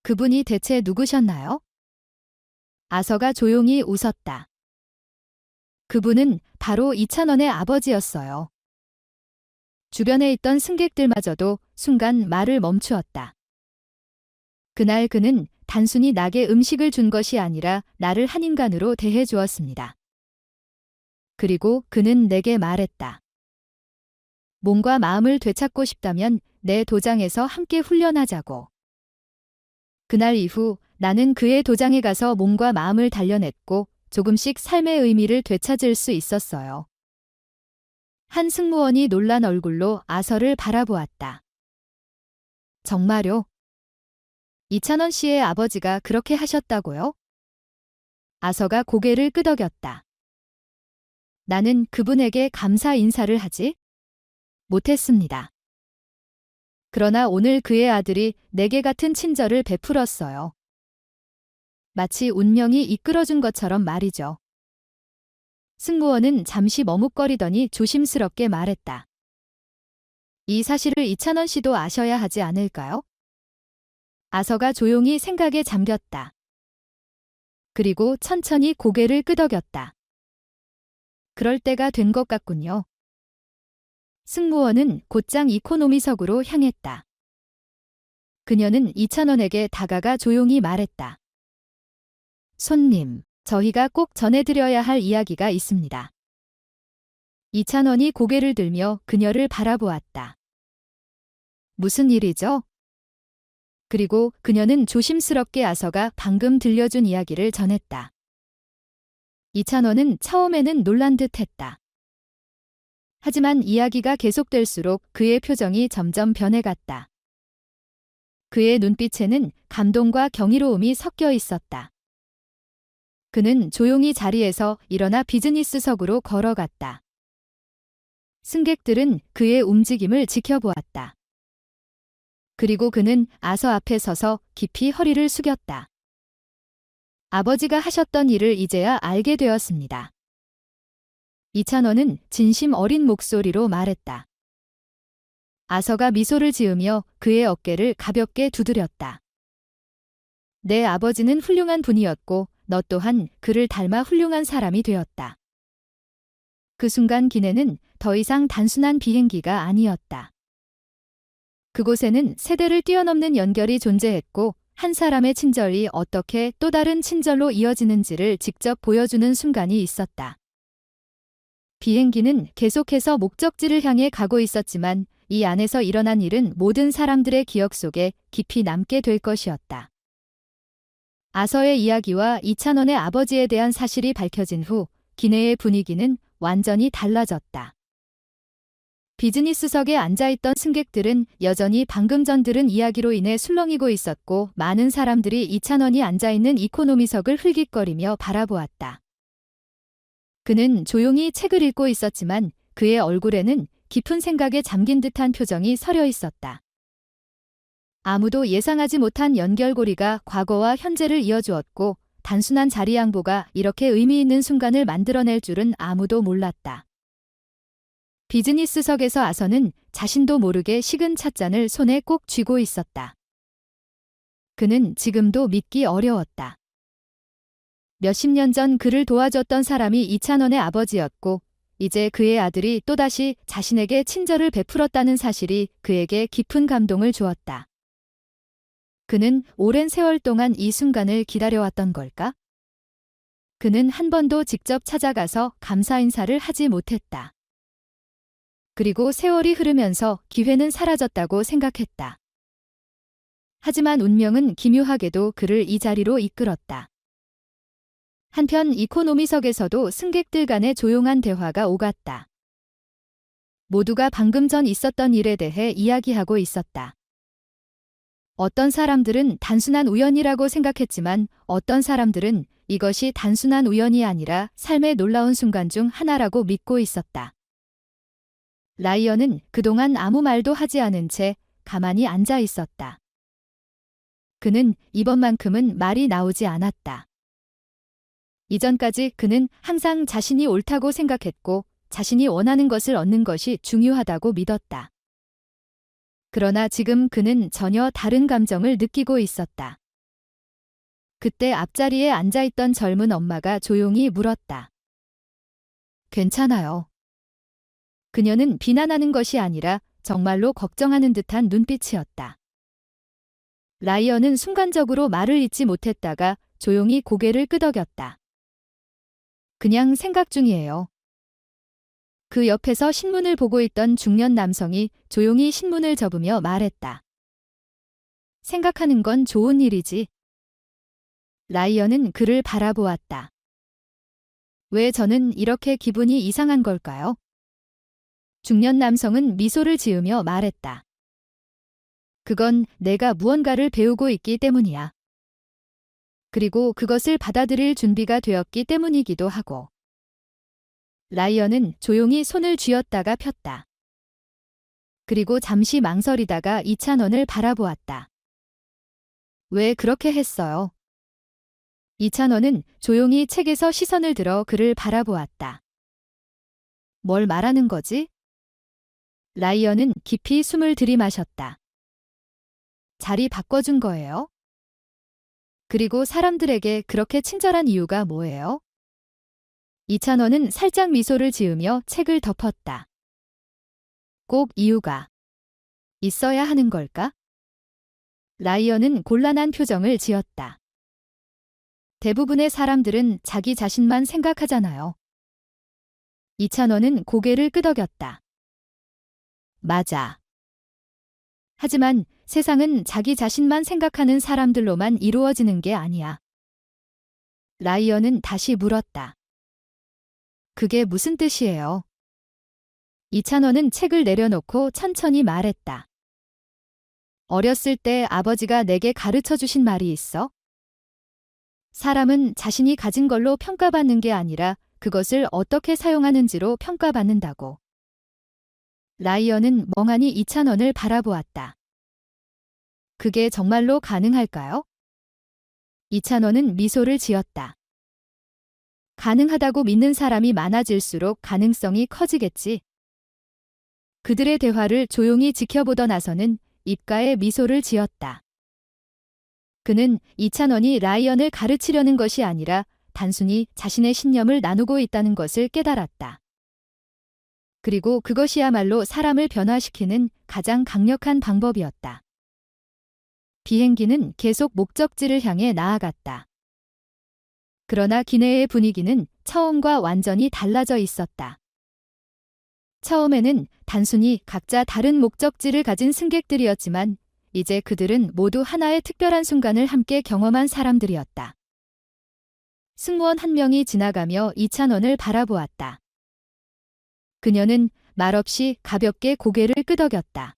그분이 대체 누구셨나요? 아서가 조용히 웃었다. 그분은 바로 이찬원의 아버지였어요. 주변에 있던 승객들마저도 순간 말을 멈추었다. 그날 그는 단순히 나게 음식을 준 것이 아니라 나를 한 인간으로 대해 주었습니다. 그리고 그는 내게 말했다. 몸과 마음을 되찾고 싶다면 내 도장에서 함께 훈련하자고. 그날 이후 나는 그의 도장에 가서 몸과 마음을 단련했고 조금씩 삶의 의미를 되찾을 수 있었어요. 한 승무원이 놀란 얼굴로 아서를 바라보았다. 정말요? 이찬원 씨의 아버지가 그렇게 하셨다고요? 아서가 고개를 끄덕였다. 나는 그분에게 감사 인사를 하지 못했습니다. 그러나 오늘 그의 아들이 내게 같은 친절을 베풀었어요. 마치 운명이 이끌어준 것처럼 말이죠. 승무원은 잠시 머뭇거리더니 조심스럽게 말했다. 이 사실을 이찬원 씨도 아셔야 하지 않을까요? 아서가 조용히 생각에 잠겼다. 그리고 천천히 고개를 끄덕였다. 그럴 때가 된 것 같군요. 승무원은 곧장 이코노미석으로 향했다. 그녀는 이찬원에게 다가가 조용히 말했다. 손님, 저희가 꼭 전해드려야 할 이야기가 있습니다. 이찬원이 고개를 들며 그녀를 바라보았다. 무슨 일이죠? 그리고 그녀는 조심스럽게 아서가 방금 들려준 이야기를 전했다. 이찬원은 처음에는 놀란 듯 했다. 하지만 이야기가 계속될수록 그의 표정이 점점 변해갔다. 그의 눈빛에는 감동과 경이로움이 섞여 있었다. 그는 조용히 자리에서 일어나 비즈니스석으로 걸어갔다. 승객들은 그의 움직임을 지켜보았다. 그리고 그는 아서 앞에 서서 깊이 허리를 숙였다. 아버지가 하셨던 일을 이제야 알게 되었습니다. 이찬원은 진심 어린 목소리로 말했다. 아서가 미소를 지으며 그의 어깨를 가볍게 두드렸다. 내 아버지는 훌륭한 분이었고 너 또한 그를 닮아 훌륭한 사람이 되었다. 그 순간 기내는 더 이상 단순한 비행기가 아니었다. 그곳에는 세대를 뛰어넘는 연결이 존재했고 한 사람의 친절이 어떻게 또 다른 친절로 이어지는지를 직접 보여주는 순간이 있었다. 비행기는 계속해서 목적지를 향해 가고 있었지만 이 안에서 일어난 일은 모든 사람들의 기억 속에 깊이 남게 될 것이었다. 아서의 이야기와 이찬원의 아버지에 대한 사실이 밝혀진 후 기내의 분위기는 완전히 달라졌다. 비즈니스석에 앉아있던 승객들은 여전히 방금 전 들은 이야기로 인해 술렁이고 있었고 많은 사람들이 이찬원이 앉아있는 이코노미석을 흘깃거리며 바라보았다. 그는 조용히 책을 읽고 있었지만 그의 얼굴에는 깊은 생각에 잠긴 듯한 표정이 서려 있었다. 아무도 예상하지 못한 연결고리가 과거와 현재를 이어주었고 단순한 자리 양보가 이렇게 의미 있는 순간을 만들어낼 줄은 아무도 몰랐다. 비즈니스석에서 아서는 자신도 모르게 식은 찻잔을 손에 꼭 쥐고 있었다. 그는 지금도 믿기 어려웠다. 몇십 년 전 그를 도와줬던 사람이 이찬원의 아버지였고 이제 그의 아들이 또다시 자신에게 친절을 베풀었다는 사실이 그에게 깊은 감동을 주었다. 그는 오랜 세월 동안 이 순간을 기다려왔던 걸까? 그는 한 번도 직접 찾아가서 감사 인사를 하지 못했다. 그리고 세월이 흐르면서 기회는 사라졌다고 생각했다. 하지만 운명은 기묘하게도 그를 이 자리로 이끌었다. 한편 이코노미석에서도 승객들 간의 조용한 대화가 오갔다. 모두가 방금 전 있었던 일에 대해 이야기하고 있었다. 어떤 사람들은 단순한 우연이라고 생각했지만 어떤 사람들은 이것이 단순한 우연이 아니라 삶의 놀라운 순간 중 하나라고 믿고 있었다. 라이언은 그동안 아무 말도 하지 않은 채 가만히 앉아 있었다. 그는 이번만큼은 말이 나오지 않았다. 이전까지 그는 항상 자신이 옳다고 생각했고 자신이 원하는 것을 얻는 것이 중요하다고 믿었다. 그러나 지금 그는 전혀 다른 감정을 느끼고 있었다. 그때 앞자리에 앉아있던 젊은 엄마가 조용히 물었다. 괜찮아요. 그녀는 비난하는 것이 아니라 정말로 걱정하는 듯한 눈빛이었다. 라이언은 순간적으로 말을 잇지 못했다가 조용히 고개를 끄덕였다. 그냥 생각 중이에요. 그 옆에서 신문을 보고 있던 중년 남성이 조용히 신문을 접으며 말했다. 생각하는 건 좋은 일이지. 라이언은 그를 바라보았다. 왜 저는 이렇게 기분이 이상한 걸까요? 중년 남성은 미소를 지으며 말했다. 그건 내가 무언가를 배우고 있기 때문이야. 그리고 그것을 받아들일 준비가 되었기 때문이기도 하고. 라이언은 조용히 손을 쥐었다가 폈다. 그리고 잠시 망설이다가 이찬원을 바라보았다. 왜 그렇게 했어요? 이찬원은 조용히 책에서 시선을 들어 그를 바라보았다. 뭘 말하는 거지? 라이언은 깊이 숨을 들이마셨다. 자리 바꿔준 거예요? 그리고 사람들에게 그렇게 친절한 이유가 뭐예요? 이찬원은 살짝 미소를 지으며 책을 덮었다. 꼭 이유가 있어야 하는 걸까? 라이언은 곤란한 표정을 지었다. 대부분의 사람들은 자기 자신만 생각하잖아요. 이찬원은 고개를 끄덕였다. 맞아. 하지만 세상은 자기 자신만 생각하는 사람들로만 이루어지는 게 아니야. 라이언은 다시 물었다. 그게 무슨 뜻이에요? 이찬원은 책을 내려놓고 천천히 말했다. 어렸을 때 아버지가 내게 가르쳐 주신 말이 있어. 사람은 자신이 가진 걸로 평가받는 게 아니라 그것을 어떻게 사용하는지로 평가받는다고. 라이언은 멍하니 이찬원을 바라보았다. 그게 정말로 가능할까요? 이찬원은 미소를 지었다. 가능하다고 믿는 사람이 많아질수록 가능성이 커지겠지. 그들의 대화를 조용히 지켜보던 아서는 입가에 미소를 지었다. 그는 이찬원이 라이언을 가르치려는 것이 아니라 단순히 자신의 신념을 나누고 있다는 것을 깨달았다. 그리고 그것이야말로 사람을 변화시키는 가장 강력한 방법이었다. 비행기는 계속 목적지를 향해 나아갔다. 그러나 기내의 분위기는 처음과 완전히 달라져 있었다. 처음에는 단순히 각자 다른 목적지를 가진 승객들이었지만 이제 그들은 모두 하나의 특별한 순간을 함께 경험한 사람들이었다. 승무원 한 명이 지나가며 이찬원을 바라보았다. 그녀는 말없이 가볍게 고개를 끄덕였다.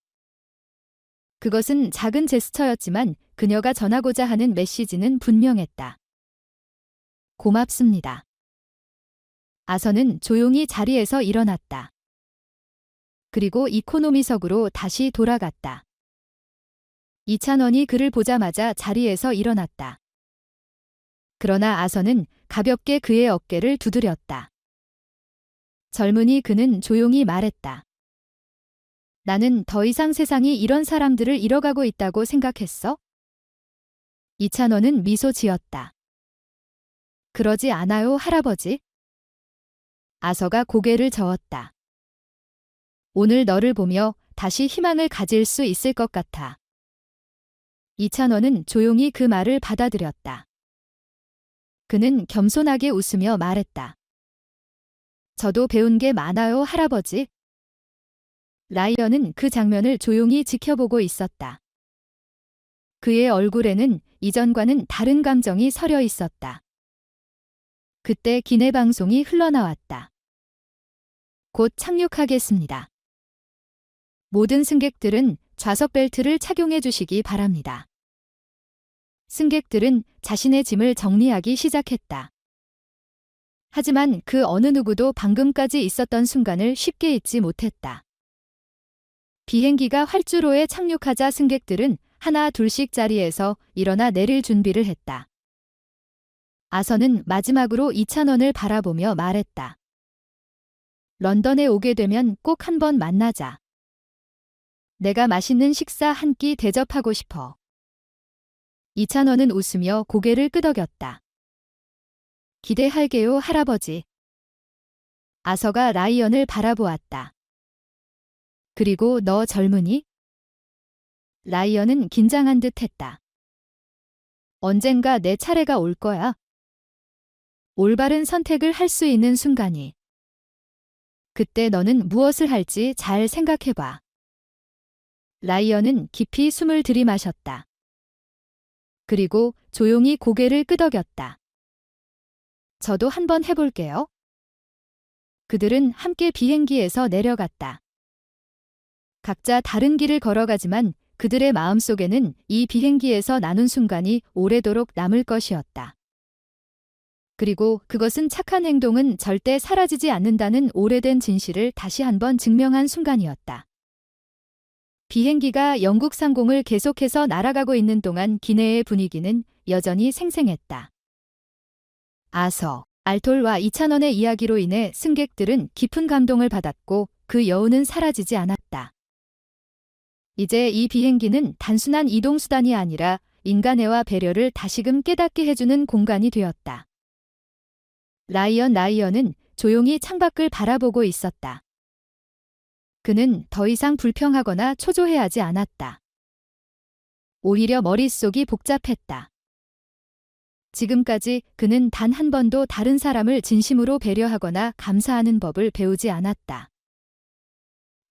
그것은 작은 제스처였지만 그녀가 전하고자 하는 메시지는 분명했다. 고맙습니다. 아서는 조용히 자리에서 일어났다. 그리고 이코노미석으로 다시 돌아갔다. 이찬원이 그를 보자마자 자리에서 일어났다. 그러나 아서는 가볍게 그의 어깨를 두드렸다. 젊은이 그는 조용히 말했다. 나는 더 이상 세상이 이런 사람들을 잃어가고 있다고 생각했어? 이찬원은 미소 지었다. 그러지 않아요, 할아버지. 아서가 고개를 저었다. 오늘 너를 보며 다시 희망을 가질 수 있을 것 같아. 이찬원은 조용히 그 말을 받아들였다. 그는 겸손하게 웃으며 말했다. 저도 배운 게 많아요, 할아버지. 라이언은 그 장면을 조용히 지켜보고 있었다. 그의 얼굴에는 이전과는 다른 감정이 서려 있었다. 그때 기내 방송이 흘러나왔다. 곧 착륙하겠습니다. 모든 승객들은 좌석 벨트를 착용해 주시기 바랍니다. 승객들은 자신의 짐을 정리하기 시작했다. 하지만 그 어느 누구도 방금까지 있었던 순간을 쉽게 잊지 못했다. 비행기가 활주로에 착륙하자 승객들은 하나 둘씩 자리에서 일어나 내릴 준비를 했다. 아서는 마지막으로 이찬원을 바라보며 말했다. 런던에 오게 되면 꼭 한번 만나자. 내가 맛있는 식사 한 끼 대접하고 싶어. 이찬원은 웃으며 고개를 끄덕였다. 기대할게요, 할아버지. 아서가 라이언을 바라보았다. 그리고 너 젊으니? 라이언은 긴장한 듯 했다. 언젠가 내 차례가 올 거야. 올바른 선택을 할 수 있는 순간이. 그때 너는 무엇을 할지 잘 생각해봐. 라이언은 깊이 숨을 들이마셨다. 그리고 조용히 고개를 끄덕였다. 저도 한번 해볼게요. 그들은 함께 비행기에서 내려갔다. 각자 다른 길을 걸어가지만 그들의 마음속에는 이 비행기에서 나눈 순간이 오래도록 남을 것이었다. 그리고 그것은 착한 행동은 절대 사라지지 않는다는 오래된 진실을 다시 한번 증명한 순간이었다. 비행기가 영국 상공을 계속해서 날아가고 있는 동안 기내의 분위기는 여전히 생생했다. 아서, 알톨과 이찬원의 이야기로 인해 승객들은 깊은 감동을 받았고 그 여운은 사라지지 않았다. 이제 이 비행기는 단순한 이동수단이 아니라 인간애와 배려를 다시금 깨닫게 해주는 공간이 되었다. 라이언은 조용히 창밖을 바라보고 있었다. 그는 더 이상 불평하거나 초조해하지 않았다. 오히려 머릿속이 복잡했다. 지금까지 그는 단 한 번도 다른 사람을 진심으로 배려하거나 감사하는 법을 배우지 않았다.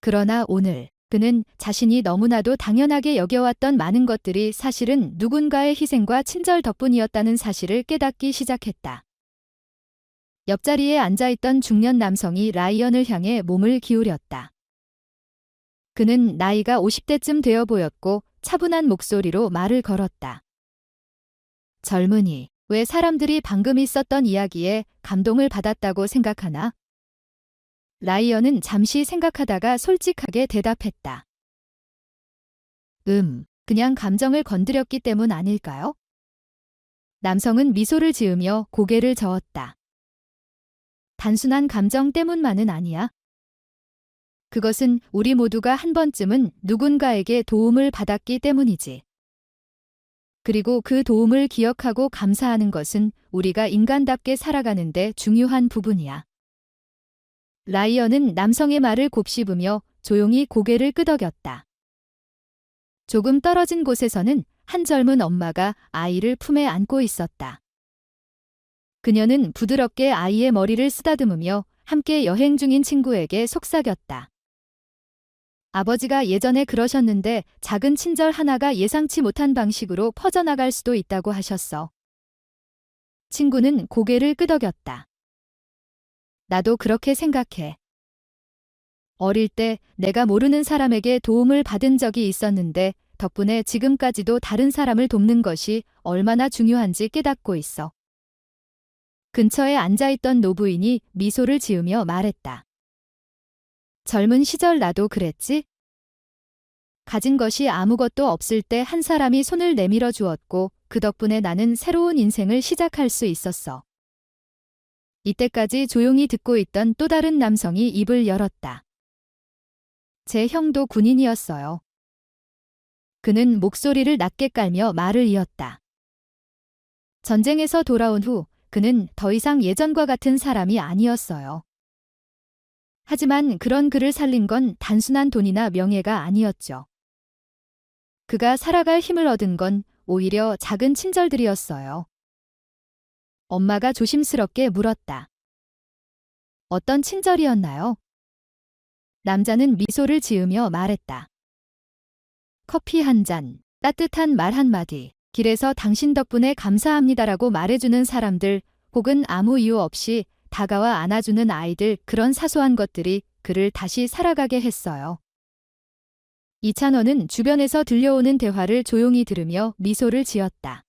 그러나 오늘 그는 자신이 너무나도 당연하게 여겨왔던 많은 것들이 사실은 누군가의 희생과 친절 덕분이었다는 사실을 깨닫기 시작했다. 옆자리에 앉아있던 중년 남성이 라이언을 향해 몸을 기울였다. 그는 나이가 50대쯤 되어 보였고 차분한 목소리로 말을 걸었다. 젊은이, 왜 사람들이 방금 있었던 이야기에 감동을 받았다고 생각하나? 라이언은 잠시 생각하다가 솔직하게 대답했다. 그냥 감정을 건드렸기 때문 아닐까요? 남성은 미소를 지으며 고개를 저었다. 단순한 감정 때문만은 아니야. 그것은 우리 모두가 한 번쯤은 누군가에게 도움을 받았기 때문이지. 그리고 그 도움을 기억하고 감사하는 것은 우리가 인간답게 살아가는데 중요한 부분이야. 라이언은 남성의 말을 곱씹으며 조용히 고개를 끄덕였다. 조금 떨어진 곳에서는 한 젊은 엄마가 아이를 품에 안고 있었다. 그녀는 부드럽게 아이의 머리를 쓰다듬으며 함께 여행 중인 친구에게 속삭였다. 아버지가 예전에 그러셨는데 작은 친절 하나가 예상치 못한 방식으로 퍼져나갈 수도 있다고 하셨어. 친구는 고개를 끄덕였다. 나도 그렇게 생각해. 어릴 때 내가 모르는 사람에게 도움을 받은 적이 있었는데 덕분에 지금까지도 다른 사람을 돕는 것이 얼마나 중요한지 깨닫고 있어. 근처에 앉아있던 노부인이 미소를 지으며 말했다. 젊은 시절 나도 그랬지? 가진 것이 아무것도 없을 때 한 사람이 손을 내밀어 주었고 그 덕분에 나는 새로운 인생을 시작할 수 있었어. 이때까지 조용히 듣고 있던 또 다른 남성이 입을 열었다. 제 형도 군인이었어요. 그는 목소리를 낮게 깔며 말을 이었다. 전쟁에서 돌아온 후 그는 더 이상 예전과 같은 사람이 아니었어요. 하지만 그런 그를 살린 건 단순한 돈이나 명예가 아니었죠. 그가 살아갈 힘을 얻은 건 오히려 작은 친절들이었어요. 엄마가 조심스럽게 물었다. 어떤 친절이었나요? 남자는 미소를 지으며 말했다. 커피 한 잔, 따뜻한 말 한마디, 길에서 당신 덕분에 감사합니다라고 말해주는 사람들, 혹은 아무 이유 없이 다가와 안아주는 아이들, 그런 사소한 것들이 그를 다시 살아가게 했어요. 이찬원은 주변에서 들려오는 대화를 조용히 들으며 미소를 지었다.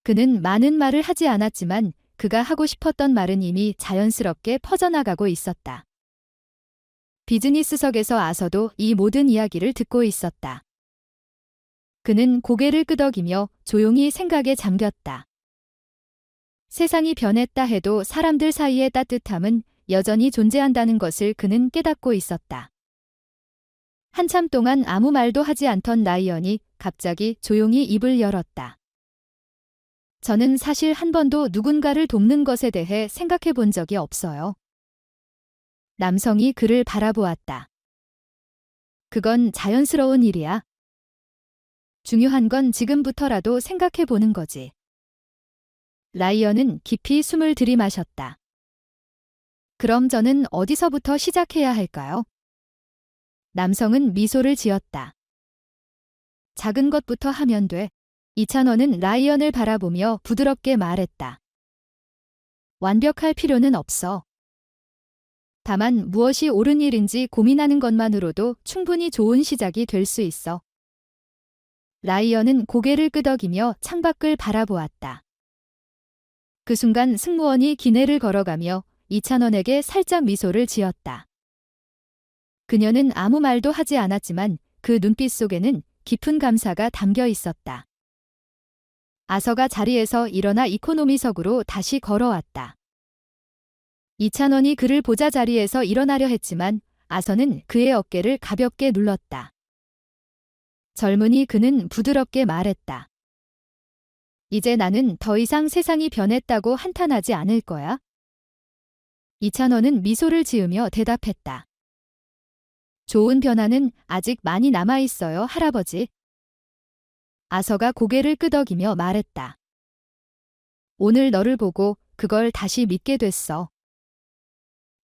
그는 많은 말을 하지 않았지만 그가 하고 싶었던 말은 이미 자연스럽게 퍼져나가고 있었다. 비즈니스석에서 아서도 이 모든 이야기를 듣고 있었다. 그는 고개를 끄덕이며 조용히 생각에 잠겼다. 세상이 변했다 해도 사람들 사이의 따뜻함은 여전히 존재한다는 것을 그는 깨닫고 있었다. 한참 동안 아무 말도 하지 않던 라이언이 갑자기 조용히 입을 열었다. 저는 사실 한 번도 누군가를 돕는 것에 대해 생각해 본 적이 없어요. 남성이 그를 바라보았다. 그건 자연스러운 일이야. 중요한 건 지금부터라도 생각해 보는 거지. 라이언은 깊이 숨을 들이마셨다. 그럼 저는 어디서부터 시작해야 할까요? 남성은 미소를 지었다. 작은 것부터 하면 돼. 이찬원은 라이언을 바라보며 부드럽게 말했다. 완벽할 필요는 없어. 다만 무엇이 옳은 일인지 고민하는 것만으로도 충분히 좋은 시작이 될 수 있어. 라이언은 고개를 끄덕이며 창밖을 바라보았다. 그 순간 승무원이 기내를 걸어가며 이찬원에게 살짝 미소를 지었다. 그녀는 아무 말도 하지 않았지만 그 눈빛 속에는 깊은 감사가 담겨 있었다. 아서가 자리에서 일어나 이코노미석으로 다시 걸어왔다. 이찬원이 그를 보자 자리에서 일어나려 했지만 아서는 그의 어깨를 가볍게 눌렀다. 젊은이 그는 부드럽게 말했다. 이제 나는 더 이상 세상이 변했다고 한탄하지 않을 거야. 이찬원은 미소를 지으며 대답했다. 좋은 변화는 아직 많이 남아 있어요, 할아버지. 아서가 고개를 끄덕이며 말했다. 오늘 너를 보고 그걸 다시 믿게 됐어.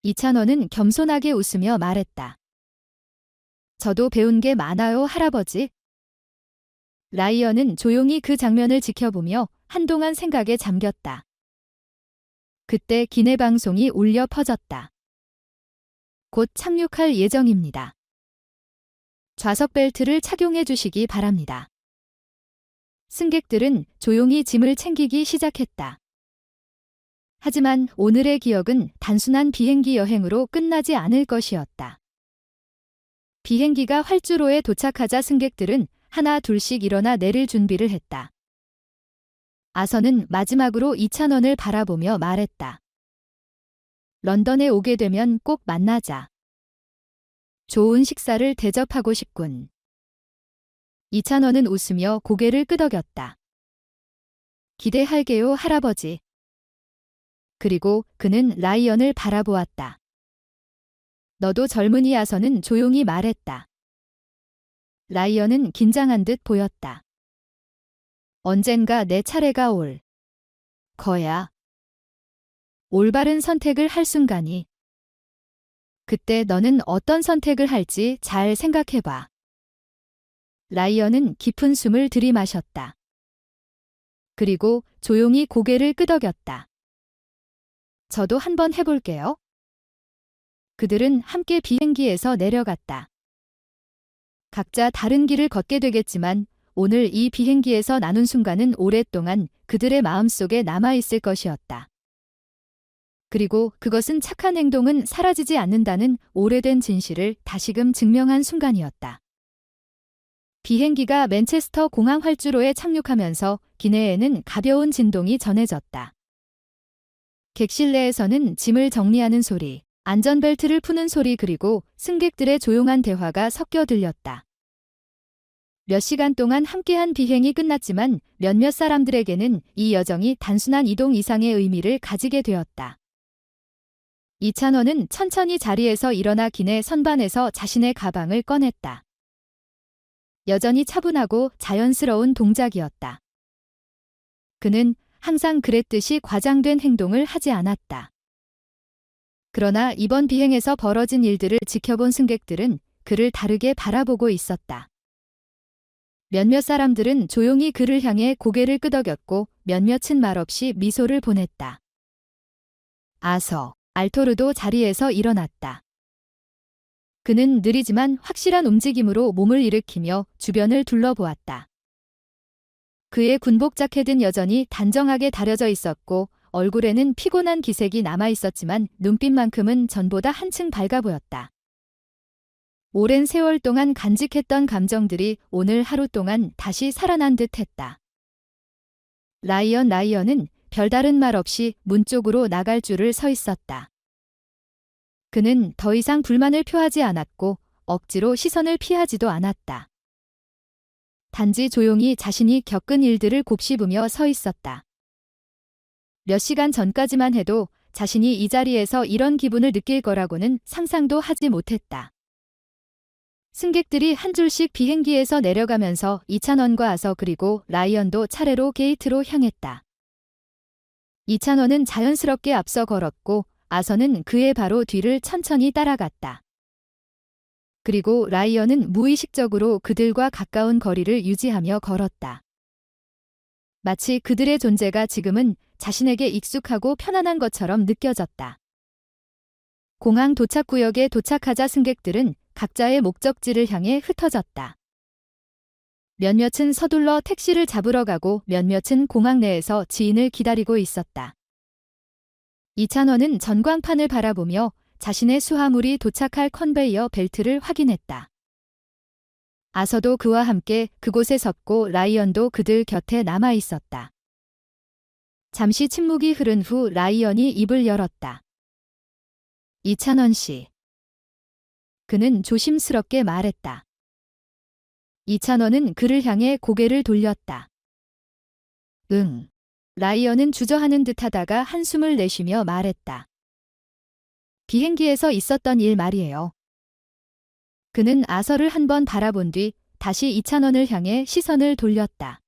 이찬원은 겸손하게 웃으며 말했다. 저도 배운 게 많아요, 할아버지. 라이언은 조용히 그 장면을 지켜보며 한동안 생각에 잠겼다. 그때 기내 방송이 울려 퍼졌다. 곧 착륙할 예정입니다. 좌석 벨트를 착용해 주시기 바랍니다. 승객들은 조용히 짐을 챙기기 시작했다. 하지만 오늘의 기억은 단순한 비행기 여행으로 끝나지 않을 것이었다. 비행기가 활주로에 도착하자 승객들은 하나 둘씩 일어나 내릴 준비를 했다. 아서는 마지막으로 이찬원을 바라보며 말했다. 런던에 오게 되면 꼭 만나자. 좋은 식사를 대접하고 싶군. 이찬원은 웃으며 고개를 끄덕였다. 기대할게요, 할아버지. 그리고 그는 라이언을 바라보았다. 너도 젊은이. 아서는 조용히 말했다. 라이언은 긴장한 듯 보였다. 언젠가 내 차례가 올 거야. 올바른 선택을 할 순간이. 그때 너는 어떤 선택을 할지 잘 생각해봐. 라이언은 깊은 숨을 들이마셨다. 그리고 조용히 고개를 끄덕였다. 저도 한번 해볼게요. 그들은 함께 비행기에서 내려갔다. 각자 다른 길을 걷게 되겠지만 오늘 이 비행기에서 나눈 순간은 오랫동안 그들의 마음속에 남아있을 것이었다. 그리고 그것은 착한 행동은 사라지지 않는다는 오래된 진실을 다시금 증명한 순간이었다. 비행기가 맨체스터 공항 활주로에 착륙하면서 기내에는 가벼운 진동이 전해졌다. 객실 내에서는 짐을 정리하는 소리, 안전벨트를 푸는 소리 그리고 승객들의 조용한 대화가 섞여 들렸다. 몇 시간 동안 함께한 비행이 끝났지만 몇몇 사람들에게는 이 여정이 단순한 이동 이상의 의미를 가지게 되었다. 이찬원은 천천히 자리에서 일어나 기내 선반에서 자신의 가방을 꺼냈다. 여전히 차분하고 자연스러운 동작이었다. 그는 항상 그랬듯이 과장된 행동을 하지 않았다. 그러나 이번 비행에서 벌어진 일들을 지켜본 승객들은 그를 다르게 바라보고 있었다. 몇몇 사람들은 조용히 그를 향해 고개를 끄덕였고 몇몇은 말없이 미소를 보냈다. 아서, 알토르도 자리에서 일어났다. 그는 느리지만 확실한 움직임으로 몸을 일으키며 주변을 둘러보았다. 그의 군복 자켓은 여전히 단정하게 다려져 있었고 얼굴에는 피곤한 기색이 남아 있었지만 눈빛만큼은 전보다 한층 밝아 보였다. 오랜 세월 동안 간직했던 감정들이 오늘 하루 동안 다시 살아난 듯 했다. 라이언은 별다른 말 없이 문 쪽으로 나갈 줄을 서 있었다. 그는 더 이상 불만을 표하지 않았고 억지로 시선을 피하지도 않았다. 단지 조용히 자신이 겪은 일들을 곱씹으며 서 있었다. 몇 시간 전까지만 해도 자신이 이 자리에서 이런 기분을 느낄 거라고는 상상도 하지 못했다. 승객들이 한 줄씩 비행기에서 내려가면서 이찬원과 아서 그리고 라이언도 차례로 게이트로 향했다. 이찬원은 자연스럽게 앞서 걸었고 아서는 그의 바로 뒤를 천천히 따라갔다. 그리고 라이언은 무의식적으로 그들과 가까운 거리를 유지하며 걸었다. 마치 그들의 존재가 지금은 자신에게 익숙하고 편안한 것처럼 느껴졌다. 공항 도착구역에 도착하자 승객들은 각자의 목적지를 향해 흩어졌다. 몇몇은 서둘러 택시를 잡으러 가고 몇몇은 공항 내에서 지인을 기다리고 있었다. 이찬원은 전광판을 바라보며 자신의 수하물이 도착할 컨베이어 벨트를 확인했다. 아서도 그와 함께 그곳에 섰고 라이언도 그들 곁에 남아 있었다. 잠시 침묵이 흐른 후 라이언이 입을 열었다. 이찬원 씨. 그는 조심스럽게 말했다. 이찬원은 그를 향해 고개를 돌렸다. 응. 라이언은 주저하는 듯하다가 한숨을 내쉬며 말했다. 비행기에서 있었던 일 말이에요. 그는 아서를 한 번 바라본 뒤 다시 이찬원을 향해 시선을 돌렸다.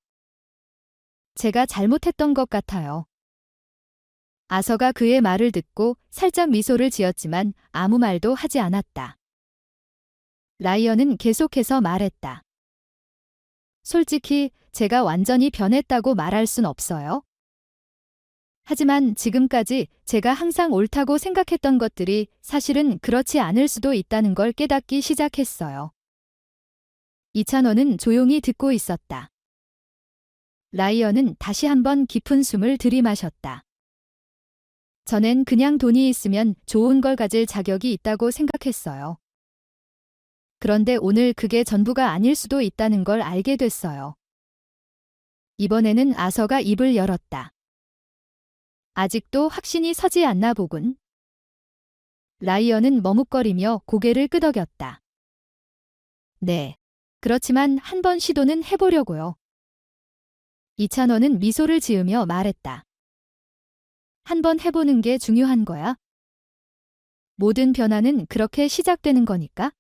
제가 잘못했던 것 같아요. 아서가 그의 말을 듣고 살짝 미소를 지었지만 아무 말도 하지 않았다. 라이언은 계속해서 말했다. 솔직히 제가 완전히 변했다고 말할 순 없어요. 하지만 지금까지 제가 항상 옳다고 생각했던 것들이 사실은 그렇지 않을 수도 있다는 걸 깨닫기 시작했어요. 이찬원은 조용히 듣고 있었다. 라이언은 다시 한번 깊은 숨을 들이마셨다. 전엔 그냥 돈이 있으면 좋은 걸 가질 자격이 있다고 생각했어요. 그런데 오늘 그게 전부가 아닐 수도 있다는 걸 알게 됐어요. 이번에는 아서가 입을 열었다. 아직도 확신이 서지 않나 보군. 라이언은 머뭇거리며 고개를 끄덕였다. 네. 그렇지만 한번 시도는 해보려고요. 이찬원은 미소를 지으며 말했다. 한번 해보는 게 중요한 거야? 모든 변화는 그렇게 시작되는 거니까?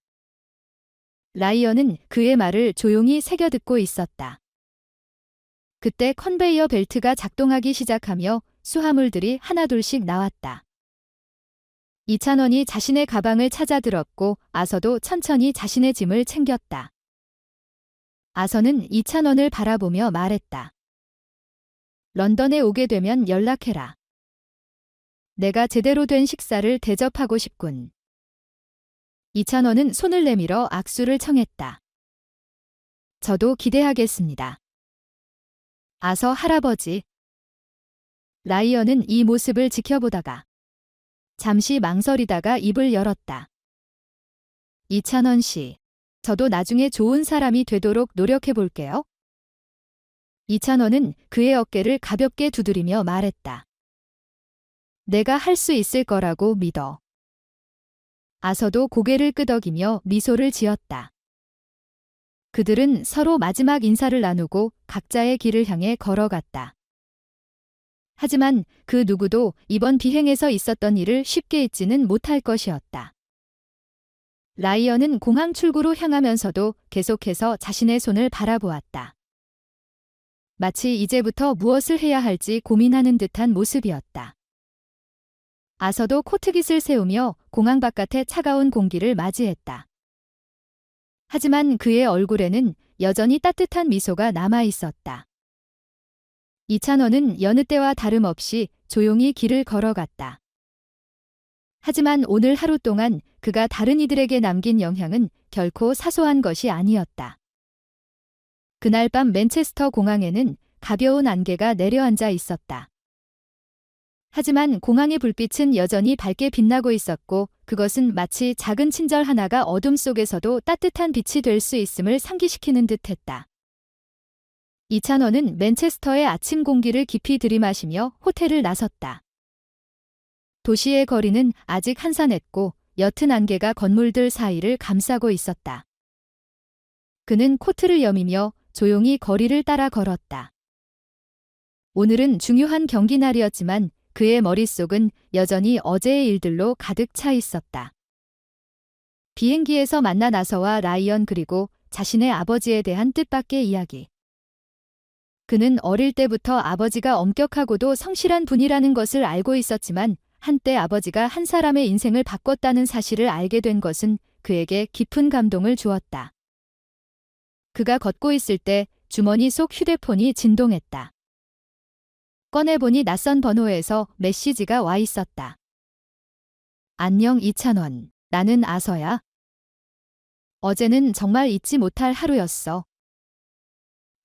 라이언은 그의 말을 조용히 새겨듣고 있었다. 그때 컨베이어 벨트가 작동하기 시작하며 수화물들이 하나둘씩 나왔다. 이찬원이 자신의 가방을 찾아 들었고 아서도 천천히 자신의 짐을 챙겼다. 아서는 이찬원을 바라보며 말했다. 런던에 오게 되면 연락해라. 내가 제대로 된 식사를 대접하고 싶군. 이찬원은 손을 내밀어 악수를 청했다. 저도 기대하겠습니다. 아서 할아버지. 라이언은 이 모습을 지켜보다가 잠시 망설이다가 입을 열었다. 이찬원 씨, 저도 나중에 좋은 사람이 되도록 노력해 볼게요. 이찬원은 그의 어깨를 가볍게 두드리며 말했다. 내가 할 수 있을 거라고 믿어. 아서도 고개를 끄덕이며 미소를 지었다. 그들은 서로 마지막 인사를 나누고 각자의 길을 향해 걸어갔다. 하지만 그 누구도 이번 비행에서 있었던 일을 쉽게 잊지는 못할 것이었다. 라이언은 공항 출구로 향하면서도 계속해서 자신의 손을 바라보았다. 마치 이제부터 무엇을 해야 할지 고민하는 듯한 모습이었다. 아서도 코트깃을 세우며 공항 바깥의 차가운 공기를 맞이했다. 하지만 그의 얼굴에는 여전히 따뜻한 미소가 남아 있었다. 이찬원은 여느 때와 다름없이 조용히 길을 걸어갔다. 하지만 오늘 하루 동안 그가 다른 이들에게 남긴 영향은 결코 사소한 것이 아니었다. 그날 밤 맨체스터 공항에는 가벼운 안개가 내려앉아 있었다. 하지만 공항의 불빛은 여전히 밝게 빛나고 있었고 그것은 마치 작은 친절 하나가 어둠 속에서도 따뜻한 빛이 될 수 있음을 상기시키는 듯했다. 이찬원은 맨체스터의 아침 공기를 깊이 들이마시며 호텔을 나섰다. 도시의 거리는 아직 한산했고 옅은 안개가 건물들 사이를 감싸고 있었다. 그는 코트를 여미며 조용히 거리를 따라 걸었다. 오늘은 중요한 경기 날이었지만 그의 머릿속은 여전히 어제의 일들로 가득 차 있었다. 비행기에서 만난 아서와 라이언 그리고 자신의 아버지에 대한 뜻밖의 이야기. 그는 어릴 때부터 아버지가 엄격하고도 성실한 분이라는 것을 알고 있었지만 한때 아버지가 한 사람의 인생을 바꿨다는 사실을 알게 된 것은 그에게 깊은 감동을 주었다. 그가 걷고 있을 때 주머니 속 휴대폰이 진동했다. 꺼내보니 낯선 번호에서 메시지가 와 있었다. 안녕 이찬원, 나는 아서야. 어제는 정말 잊지 못할 하루였어.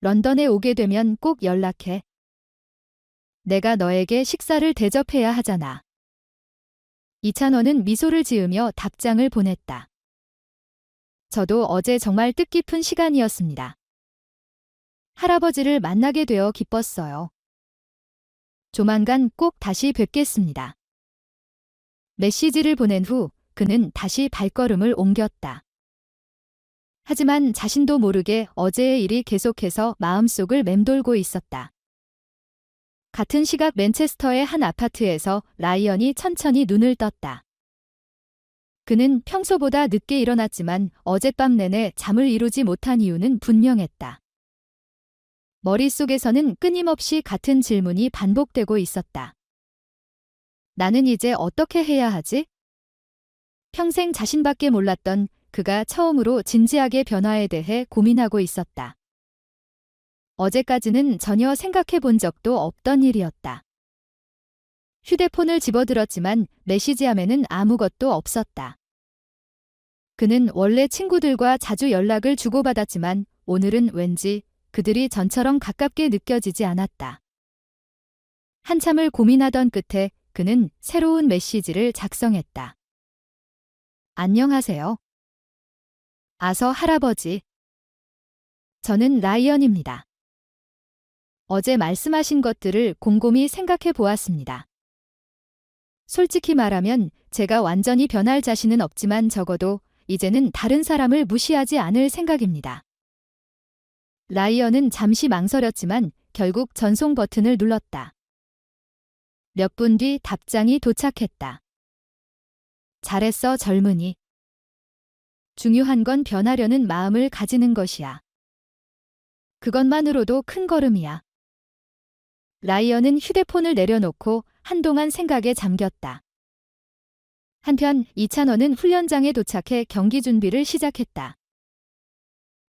런던에 오게 되면 꼭 연락해. 내가 너에게 식사를 대접해야 하잖아. 이찬원은 미소를 지으며 답장을 보냈다. 저도 어제 정말 뜻깊은 시간이었습니다. 할아버지를 만나게 되어 기뻤어요. 조만간 꼭 다시 뵙겠습니다. 메시지를 보낸 후 그는 다시 발걸음을 옮겼다. 하지만 자신도 모르게 어제의 일이 계속해서 마음속을 맴돌고 있었다. 같은 시각 맨체스터의 한 아파트에서 라이언이 천천히 눈을 떴다. 그는 평소보다 늦게 일어났지만 어젯밤 내내 잠을 이루지 못한 이유는 분명했다. 머릿속에서는 끊임없이 같은 질문이 반복되고 있었다. 나는 이제 어떻게 해야 하지? 평생 자신밖에 몰랐던 그가 처음으로 진지하게 변화에 대해 고민하고 있었다. 어제까지는 전혀 생각해 본 적도 없던 일이었다. 휴대폰을 집어들었지만 메시지함에는 아무것도 없었다. 그는 원래 친구들과 자주 연락을 주고받았지만 오늘은 왠지 그들이 전처럼 가깝게 느껴지지 않았다. 한참을 고민하던 끝에 그는 새로운 메시지를 작성했다. 안녕하세요. 아서 할아버지. 저는 라이언입니다. 어제 말씀하신 것들을 곰곰이 생각해 보았습니다. 솔직히 말하면 제가 완전히 변할 자신은 없지만 적어도 이제는 다른 사람을 무시하지 않을 생각입니다. 라이언은 잠시 망설였지만 결국 전송 버튼을 눌렀다. 몇 분 뒤 답장이 도착했다. 잘했어, 젊은이. 중요한 건 변하려는 마음을 가지는 것이야. 그것만으로도 큰 걸음이야. 라이언은 휴대폰을 내려놓고 한동안 생각에 잠겼다. 한편 이찬원은 훈련장에 도착해 경기 준비를 시작했다.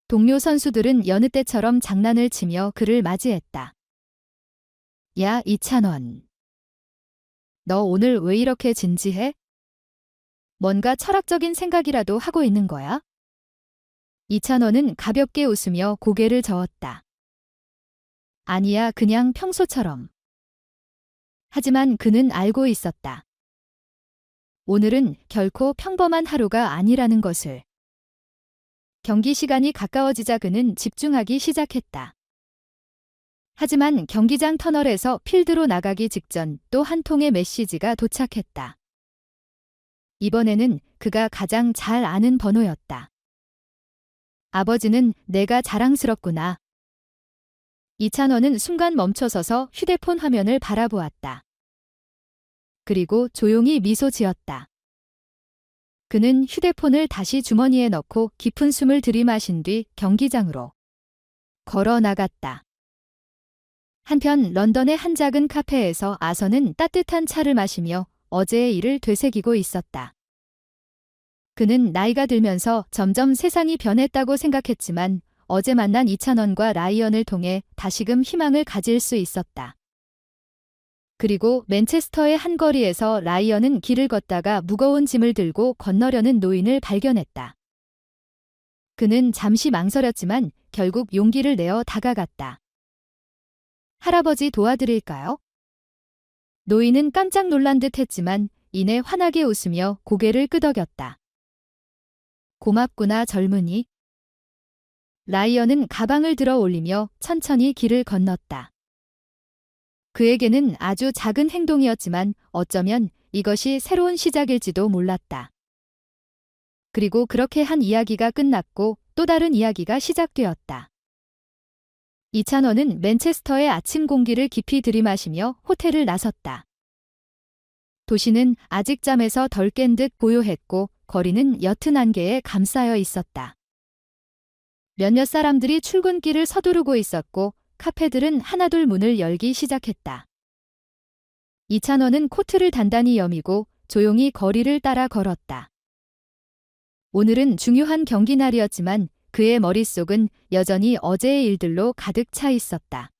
동료 선수들은 여느 때처럼 장난을 치며 그를 맞이했다. 야, 이찬원. 너 오늘 왜 이렇게 진지해? 뭔가 철학적인 생각이라도 하고 있는 거야? 이찬원은 가볍게 웃으며 고개를 저었다. 아니야, 그냥 평소처럼. 하지만 그는 알고 있었다. 오늘은 결코 평범한 하루가 아니라는 것을. 경기 시간이 가까워지자 그는 집중하기 시작했다. 하지만 경기장 터널에서 필드로 나가기 직전 또 한 통의 메시지가 도착했다. 이번에는 그가 가장 잘 아는 번호였다. 아버지는 내가 자랑스럽구나. 이찬원은 순간 멈춰서서 휴대폰 화면을 바라보았다. 그리고 조용히 미소 지었다. 그는 휴대폰을 다시 주머니에 넣고 깊은 숨을 들이마신 뒤 경기장으로 걸어 나갔다. 한편 런던의 한 작은 카페에서 아서는 따뜻한 차를 마시며 어제의 일을 되새기고 있었다. 그는 나이가 들면서 점점 세상이 변했다고 생각했지만 어제 만난 이찬원과 라이언을 통해 다시금 희망을 가질 수 있었다. 그리고 맨체스터의 한 거리에서 라이언은 길을 걷다가 무거운 짐을 들고 건너려는 노인을 발견했다. 그는 잠시 망설였지만 결국 용기를 내어 다가갔다. 할아버지 도와드릴까요? 노인은 깜짝 놀란 듯 했지만 이내 환하게 웃으며 고개를 끄덕였다. 고맙구나, 젊은이. 라이언은 가방을 들어 올리며 천천히 길을 건넜다. 그에게는 아주 작은 행동이었지만 어쩌면 이것이 새로운 시작일지도 몰랐다. 그리고 그렇게 한 이야기가 끝났고 또 다른 이야기가 시작되었다. 이찬원은 맨체스터의 아침 공기를 깊이 들이마시며 호텔을 나섰다. 도시는 아직 잠에서 덜 깬 듯 고요했고 거리는 옅은 안개에 감싸여 있었다. 몇몇 사람들이 출근길을 서두르고 있었고 카페들은 하나둘 문을 열기 시작했다. 이찬원은 코트를 단단히 여미고 조용히 거리를 따라 걸었다. 오늘은 중요한 경기 날이었지만 그의 머릿속은 여전히 어제의 일들로 가득 차 있었다.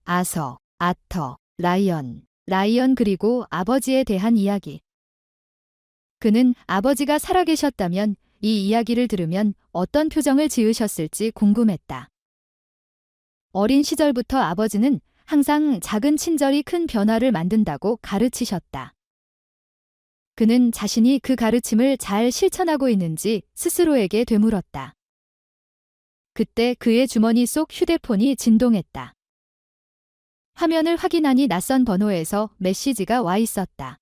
아서, 아터, 라이언 그리고 아버지에 대한 이야기. 그는 아버지가 살아계셨다면 이 이야기를 들으면 어떤 표정을 지으셨을지 궁금했다. 어린 시절부터 아버지는 항상 작은 친절이 큰 변화를 만든다고 가르치셨다. 그는 자신이 그 가르침을 잘 실천하고 있는지 스스로에게 되물었다. 그때 그의 주머니 속 휴대폰이 진동했다. 화면을 확인하니 낯선 번호에서 메시지가 와 있었다.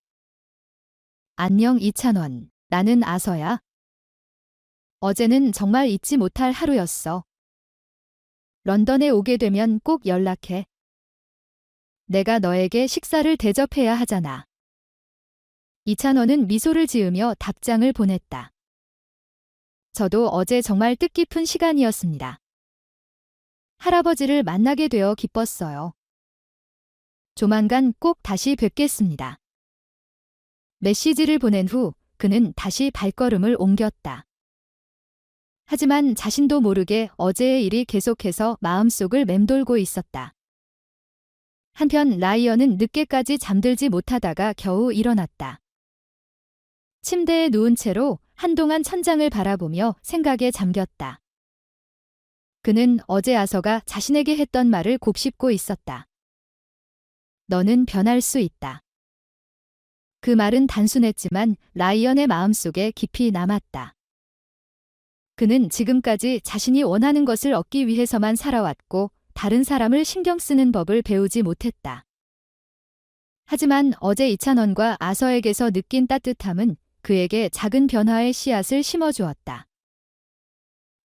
안녕 이찬원, 나는 아서야. 어제는 정말 잊지 못할 하루였어. 런던에 오게 되면 꼭 연락해. 내가 너에게 식사를 대접해야 하잖아. 이찬원은 미소를 지으며 답장을 보냈다. 저도 어제 정말 뜻깊은 시간이었습니다. 할아버지를 만나게 되어 기뻤어요. 조만간 꼭 다시 뵙겠습니다. 메시지를 보낸 후 그는 다시 발걸음을 옮겼다. 하지만 자신도 모르게 어제의 일이 계속해서 마음속을 맴돌고 있었다. 한편 라이언은 늦게까지 잠들지 못하다가 겨우 일어났다. 침대에 누운 채로 한동안 천장을 바라보며 생각에 잠겼다. 그는 어제 아서가 자신에게 했던 말을 곱씹고 있었다. 너는 변할 수 있다. 그 말은 단순했지만 라이언의 마음속에 깊이 남았다. 그는 지금까지 자신이 원하는 것을 얻기 위해서만 살아왔고 다른 사람을 신경 쓰는 법을 배우지 못했다. 하지만 어제 이찬원과 아서에게서 느낀 따뜻함은 그에게 작은 변화의 씨앗을 심어주었다.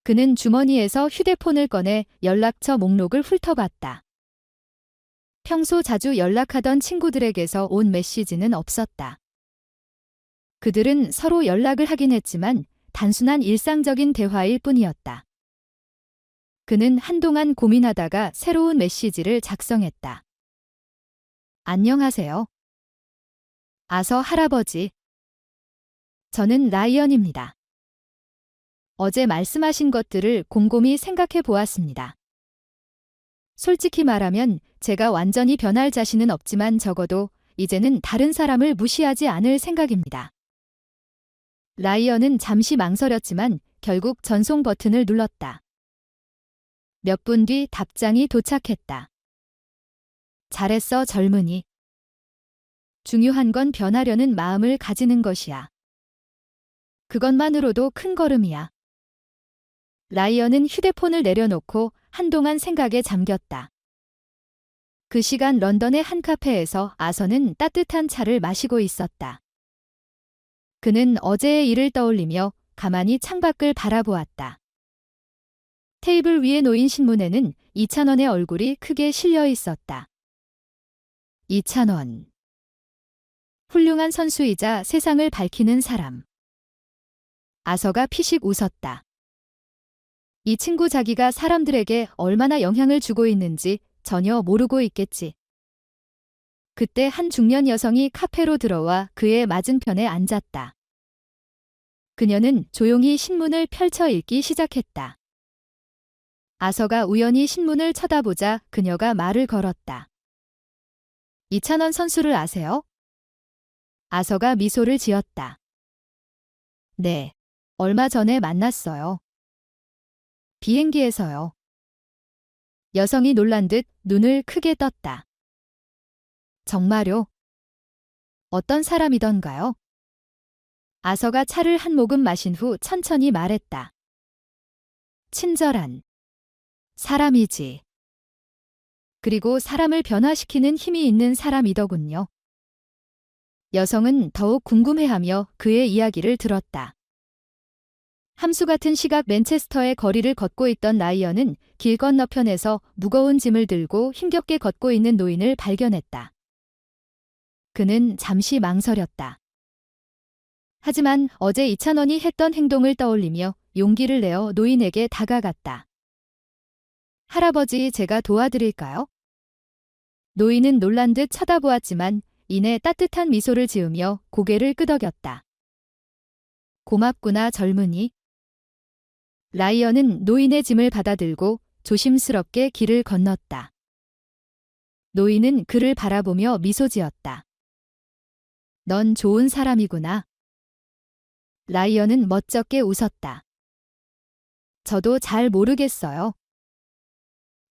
그는 주머니에서 휴대폰을 꺼내 연락처 목록을 훑어봤다. 평소 자주 연락하던 친구들에게서 온 메시지는 없었다. 그들은 서로 연락을 하긴 했지만 단순한 일상적인 대화일 뿐이었다. 그는 한동안 고민하다가 새로운 메시지를 작성했다. 안녕하세요. 아서 할아버지. 저는 라이언입니다. 어제 말씀하신 것들을 곰곰이 생각해 보았습니다. 솔직히 말하면 제가 완전히 변할 자신은 없지만 적어도 이제는 다른 사람을 무시하지 않을 생각입니다. 라이언은 잠시 망설였지만 결국 전송 버튼을 눌렀다. 몇 분 뒤 답장이 도착했다. 잘했어, 젊은이. 중요한 건 변하려는 마음을 가지는 것이야. 그것만으로도 큰 걸음이야. 라이언은 휴대폰을 내려놓고 한동안 생각에 잠겼다. 그 시간 런던의 한 카페에서 아서는 따뜻한 차를 마시고 있었다. 그는 어제의 일을 떠올리며 가만히 창밖을 바라보았다. 테이블 위에 놓인 신문에는 이찬원의 얼굴이 크게 실려 있었다. 이찬원. 훌륭한 선수이자 세상을 밝히는 사람. 아서가 피식 웃었다. 이 친구 자기가 사람들에게 얼마나 영향을 주고 있는지 전혀 모르고 있겠지. 그때 한 중년 여성이 카페로 들어와 그의 맞은편에 앉았다. 그녀는 조용히 신문을 펼쳐 읽기 시작했다. 아서가 우연히 신문을 쳐다보자 그녀가 말을 걸었다. 이찬원 선수를 아세요? 아서가 미소를 지었다. 네, 얼마 전에 만났어요. 비행기에서요. 여성이 놀란 듯 눈을 크게 떴다. 정말요? 어떤 사람이던가요? 아서가 차를 한 모금 마신 후 천천히 말했다. 친절한 사람이지. 그리고 사람을 변화시키는 힘이 있는 사람이더군요. 여성은 더욱 궁금해하며 그의 이야기를 들었다. 함수 같은 시각 맨체스터의 거리를 걷고 있던 라이언은 길 건너편에서 무거운 짐을 들고 힘겹게 걷고 있는 노인을 발견했다. 그는 잠시 망설였다. 하지만 어제 이찬원이 했던 행동을 떠올리며 용기를 내어 노인에게 다가갔다. 할아버지, 제가 도와드릴까요? 노인은 놀란 듯 쳐다보았지만 이내 따뜻한 미소를 지으며 고개를 끄덕였다. 고맙구나, 젊은이. 라이언은 노인의 짐을 받아들고 조심스럽게 길을 건넜다. 노인은 그를 바라보며 미소 지었다. 넌 좋은 사람이구나. 라이언은 멋쩍게 웃었다. 저도 잘 모르겠어요.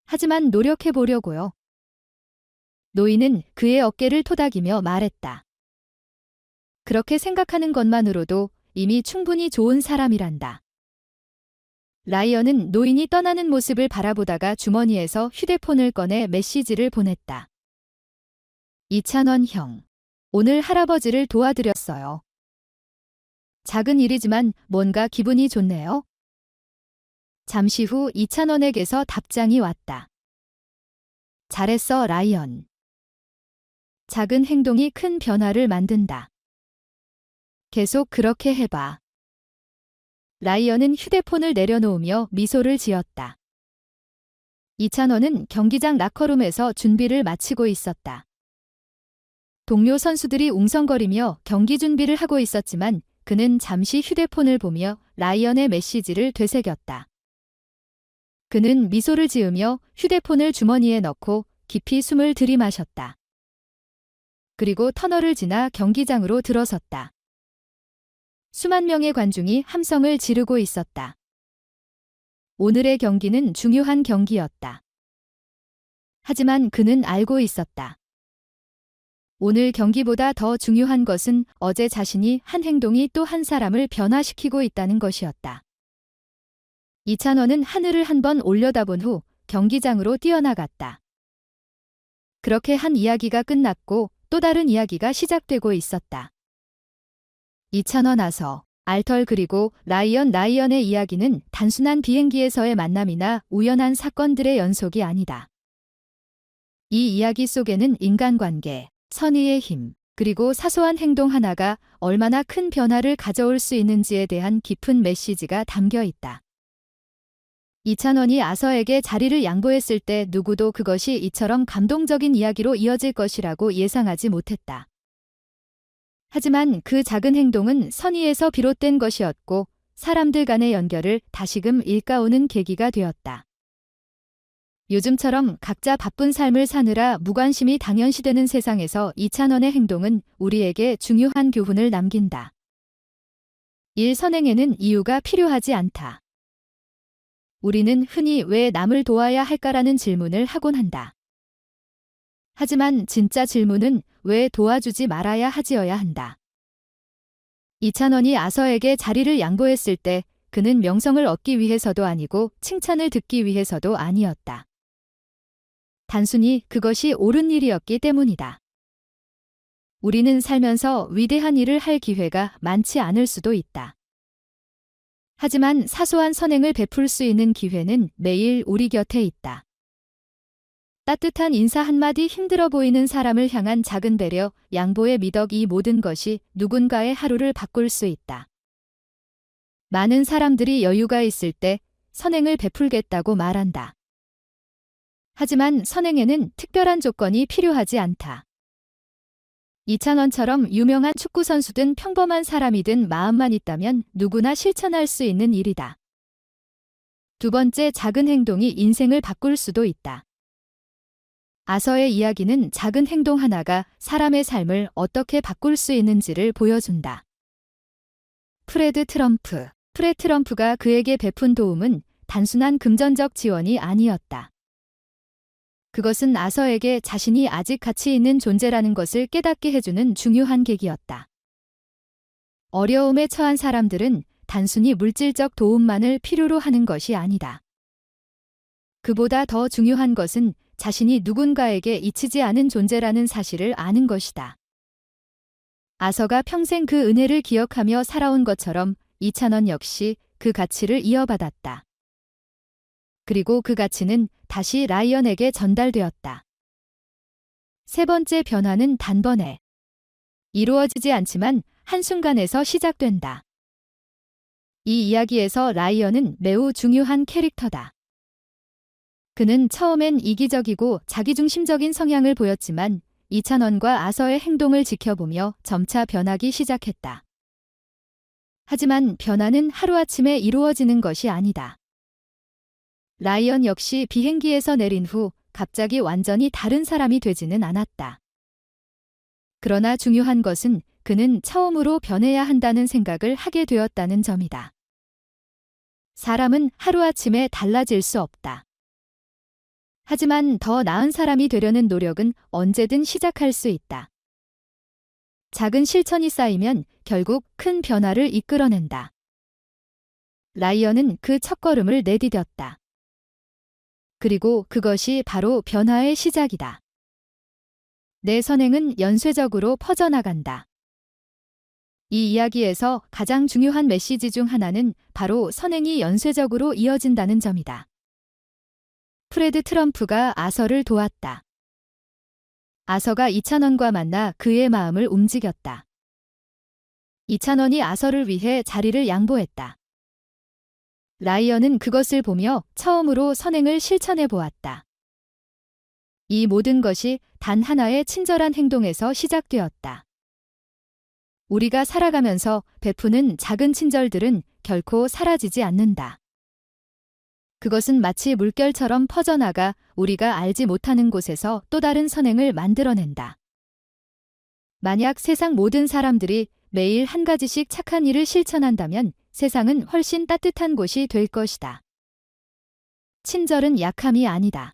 하지만 노력해 보려고요. 노인은 그의 어깨를 토닥이며 말했다. 그렇게 생각하는 것만으로도 이미 충분히 좋은 사람이란다. 라이언은 노인이 떠나는 모습을 바라보다가 주머니에서 휴대폰을 꺼내 메시지를 보냈다. 이찬원 형, 오늘 할아버지를 도와드렸어요. 작은 일이지만 뭔가 기분이 좋네요. 잠시 후 이찬원에게서 답장이 왔다. 잘했어, 라이언. 작은 행동이 큰 변화를 만든다. 계속 그렇게 해봐. 라이언은 휴대폰을 내려놓으며 미소를 지었다. 이찬원은 경기장 라커룸에서 준비를 마치고 있었다. 동료 선수들이 웅성거리며 경기 준비를 하고 있었지만 그는 잠시 휴대폰을 보며 라이언의 메시지를 되새겼다. 그는 미소를 지으며 휴대폰을 주머니에 넣고 깊이 숨을 들이마셨다. 그리고 터널을 지나 경기장으로 들어섰다. 수만 명의 관중이 함성을 지르고 있었다. 오늘의 경기는 중요한 경기였다. 하지만 그는 알고 있었다. 오늘 경기보다 더 중요한 것은 어제 자신이 한 행동이 또 한 사람을 변화시키고 있다는 것이었다. 이찬원은 하늘을 한번 올려다본 후 경기장으로 뛰어나갔다. 그렇게 한 이야기가 끝났고 또 다른 이야기가 시작되고 있었다. 이찬원 아서, 알털 그리고 라이언의 이야기는 단순한 비행기에서의 만남이나 우연한 사건들의 연속이 아니다. 이 이야기 속에는 인간관계, 선의의 힘, 그리고 사소한 행동 하나가 얼마나 큰 변화를 가져올 수 있는지에 대한 깊은 메시지가 담겨 있다. 이찬원이 아서에게 자리를 양보했을 때 누구도 그것이 이처럼 감동적인 이야기로 이어질 것이라고 예상하지 못했다. 하지만 그 작은 행동은 선의에서 비롯된 것이었고 사람들 간의 연결을 다시금 일깨우는 계기가 되었다. 요즘처럼 각자 바쁜 삶을 사느라 무관심이 당연시되는 세상에서 이찬원의 행동은 우리에게 중요한 교훈을 남긴다. 일 선행에는 이유가 필요하지 않다. 우리는 흔히 왜 남을 도와야 할까라는 질문을 하곤 한다. 하지만 진짜 질문은 왜 도와주지 말아야 하지어야 한다. 이찬원이 아서에게 자리를 양보했을 때 그는 명성을 얻기 위해서도 아니고 칭찬을 듣기 위해서도 아니었다. 단순히 그것이 옳은 일이었기 때문이다. 우리는 살면서 위대한 일을 할 기회가 많지 않을 수도 있다. 하지만 사소한 선행을 베풀 수 있는 기회는 매일 우리 곁에 있다. 따뜻한 인사 한마디, 힘들어 보이는 사람을 향한 작은 배려, 양보의 미덕, 이 모든 것이 누군가의 하루를 바꿀 수 있다. 많은 사람들이 여유가 있을 때 선행을 베풀겠다고 말한다. 하지만 선행에는 특별한 조건이 필요하지 않다. 이찬원처럼 유명한 축구 선수든 평범한 사람이든 마음만 있다면 누구나 실천할 수 있는 일이다. 두 번째, 작은 행동이 인생을 바꿀 수도 있다. 아서의 이야기는 작은 행동 하나가 사람의 삶을 어떻게 바꿀 수 있는지를 보여준다. 프레드 트럼프가 그에게 베푼 도움은 단순한 금전적 지원이 아니었다. 그것은 아서에게 자신이 아직 가치 있는 존재라는 것을 깨닫게 해주는 중요한 계기였다. 어려움에 처한 사람들은 단순히 물질적 도움만을 필요로 하는 것이 아니다. 그보다 더 중요한 것은 자신이 누군가에게 잊히지 않은 존재라는 사실을 아는 것이다. 아서가 평생 그 은혜를 기억하며 살아온 것처럼 이찬원 역시 그 가치를 이어받았다. 그리고 그 가치는 다시 라이언에게 전달되었다. 세 번째 변화는 단번에 이루어지지 않지만 한순간에서 시작된다. 이 이야기에서 라이언은 매우 중요한 캐릭터다. 그는 처음엔 이기적이고 자기중심적인 성향을 보였지만 이찬원과 아서의 행동을 지켜보며 점차 변하기 시작했다. 하지만 변화는 하루아침에 이루어지는 것이 아니다. 라이언 역시 비행기에서 내린 후 갑자기 완전히 다른 사람이 되지는 않았다. 그러나 중요한 것은 그는 처음으로 변해야 한다는 생각을 하게 되었다는 점이다. 사람은 하루아침에 달라질 수 없다. 하지만 더 나은 사람이 되려는 노력은 언제든 시작할 수 있다. 작은 실천이 쌓이면 결국 큰 변화를 이끌어낸다. 라이언은 그 첫걸음을 내디뎠다. 그리고 그것이 바로 변화의 시작이다. 내 선행은 연쇄적으로 퍼져나간다. 이 이야기에서 가장 중요한 메시지 중 하나는 바로 선행이 연쇄적으로 이어진다는 점이다. 프레드 트럼프가 아서를 도왔다. 아서가 이찬원과 만나 그의 마음을 움직였다. 이찬원이 아서를 위해 자리를 양보했다. 라이언은 그것을 보며 처음으로 선행을 실천해 보았다. 이 모든 것이 단 하나의 친절한 행동에서 시작되었다. 우리가 살아가면서 베푸는 작은 친절들은 결코 사라지지 않는다. 그것은 마치 물결처럼 퍼져나가 우리가 알지 못하는 곳에서 또 다른 선행을 만들어낸다. 만약 세상 모든 사람들이 매일 한 가지씩 착한 일을 실천한다면 세상은 훨씬 따뜻한 곳이 될 것이다. 친절은 약함이 아니다.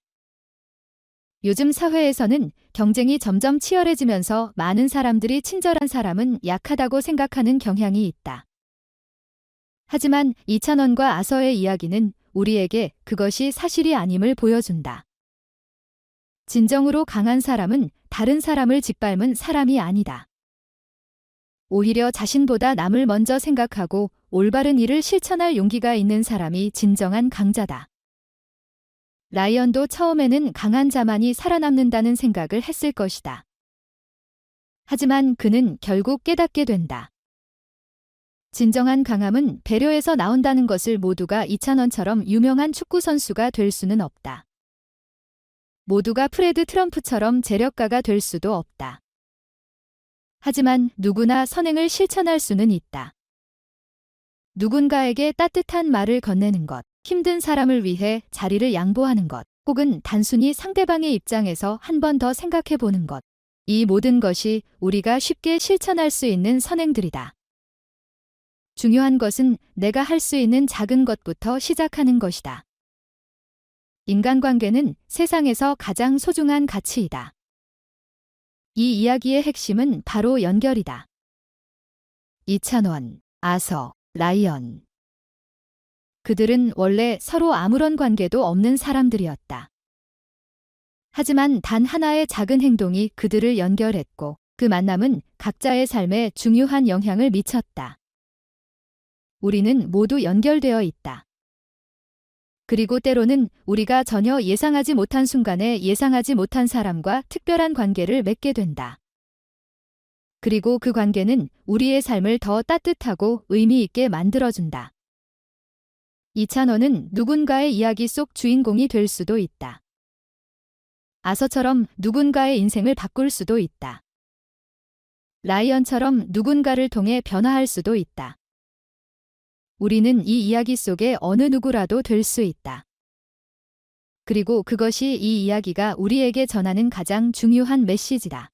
요즘 사회에서는 경쟁이 점점 치열해지면서 많은 사람들이 친절한 사람은 약하다고 생각하는 경향이 있다. 하지만 이찬원과 아서의 이야기는 우리에게 그것이 사실이 아님을 보여준다. 진정으로 강한 사람은 다른 사람을 짓밟은 사람이 아니다. 오히려 자신보다 남을 먼저 생각하고 올바른 일을 실천할 용기가 있는 사람이 진정한 강자다. 라이언도 처음에는 강한 자만이 살아남는다는 생각을 했을 것이다. 하지만 그는 결국 깨닫게 된다. 진정한 강함은 배려에서 나온다는 것을 모두가 이찬원처럼 유명한 축구 선수가 될 수는 없다. 모두가 프레드 트럼프처럼 재력가가 될 수도 없다. 하지만 누구나 선행을 실천할 수는 있다. 누군가에게 따뜻한 말을 건네는 것, 힘든 사람을 위해 자리를 양보하는 것, 혹은 단순히 상대방의 입장에서 한 번 더 생각해 보는 것. 이 모든 것이 우리가 쉽게 실천할 수 있는 선행들이다. 중요한 것은 내가 할 수 있는 작은 것부터 시작하는 것이다. 인간관계는 세상에서 가장 소중한 가치이다. 이 이야기의 핵심은 바로 연결이다. 이찬원, 아서, 라이언. 그들은 원래 서로 아무런 관계도 없는 사람들이었다. 하지만 단 하나의 작은 행동이 그들을 연결했고 그 만남은 각자의 삶에 중요한 영향을 미쳤다. 우리는 모두 연결되어 있다. 그리고 때로는 우리가 전혀 예상하지 못한 순간에 예상하지 못한 사람과 특별한 관계를 맺게 된다. 그리고 그 관계는 우리의 삶을 더 따뜻하고 의미 있게 만들어준다. 이찬원은 누군가의 이야기 속 주인공이 될 수도 있다. 아서처럼 누군가의 인생을 바꿀 수도 있다. 라이언처럼 누군가를 통해 변화할 수도 있다. 우리는 이 이야기 속의 어느 누구라도 될 수 있다. 그리고 그것이 이 이야기가 우리에게 전하는 가장 중요한 메시지다.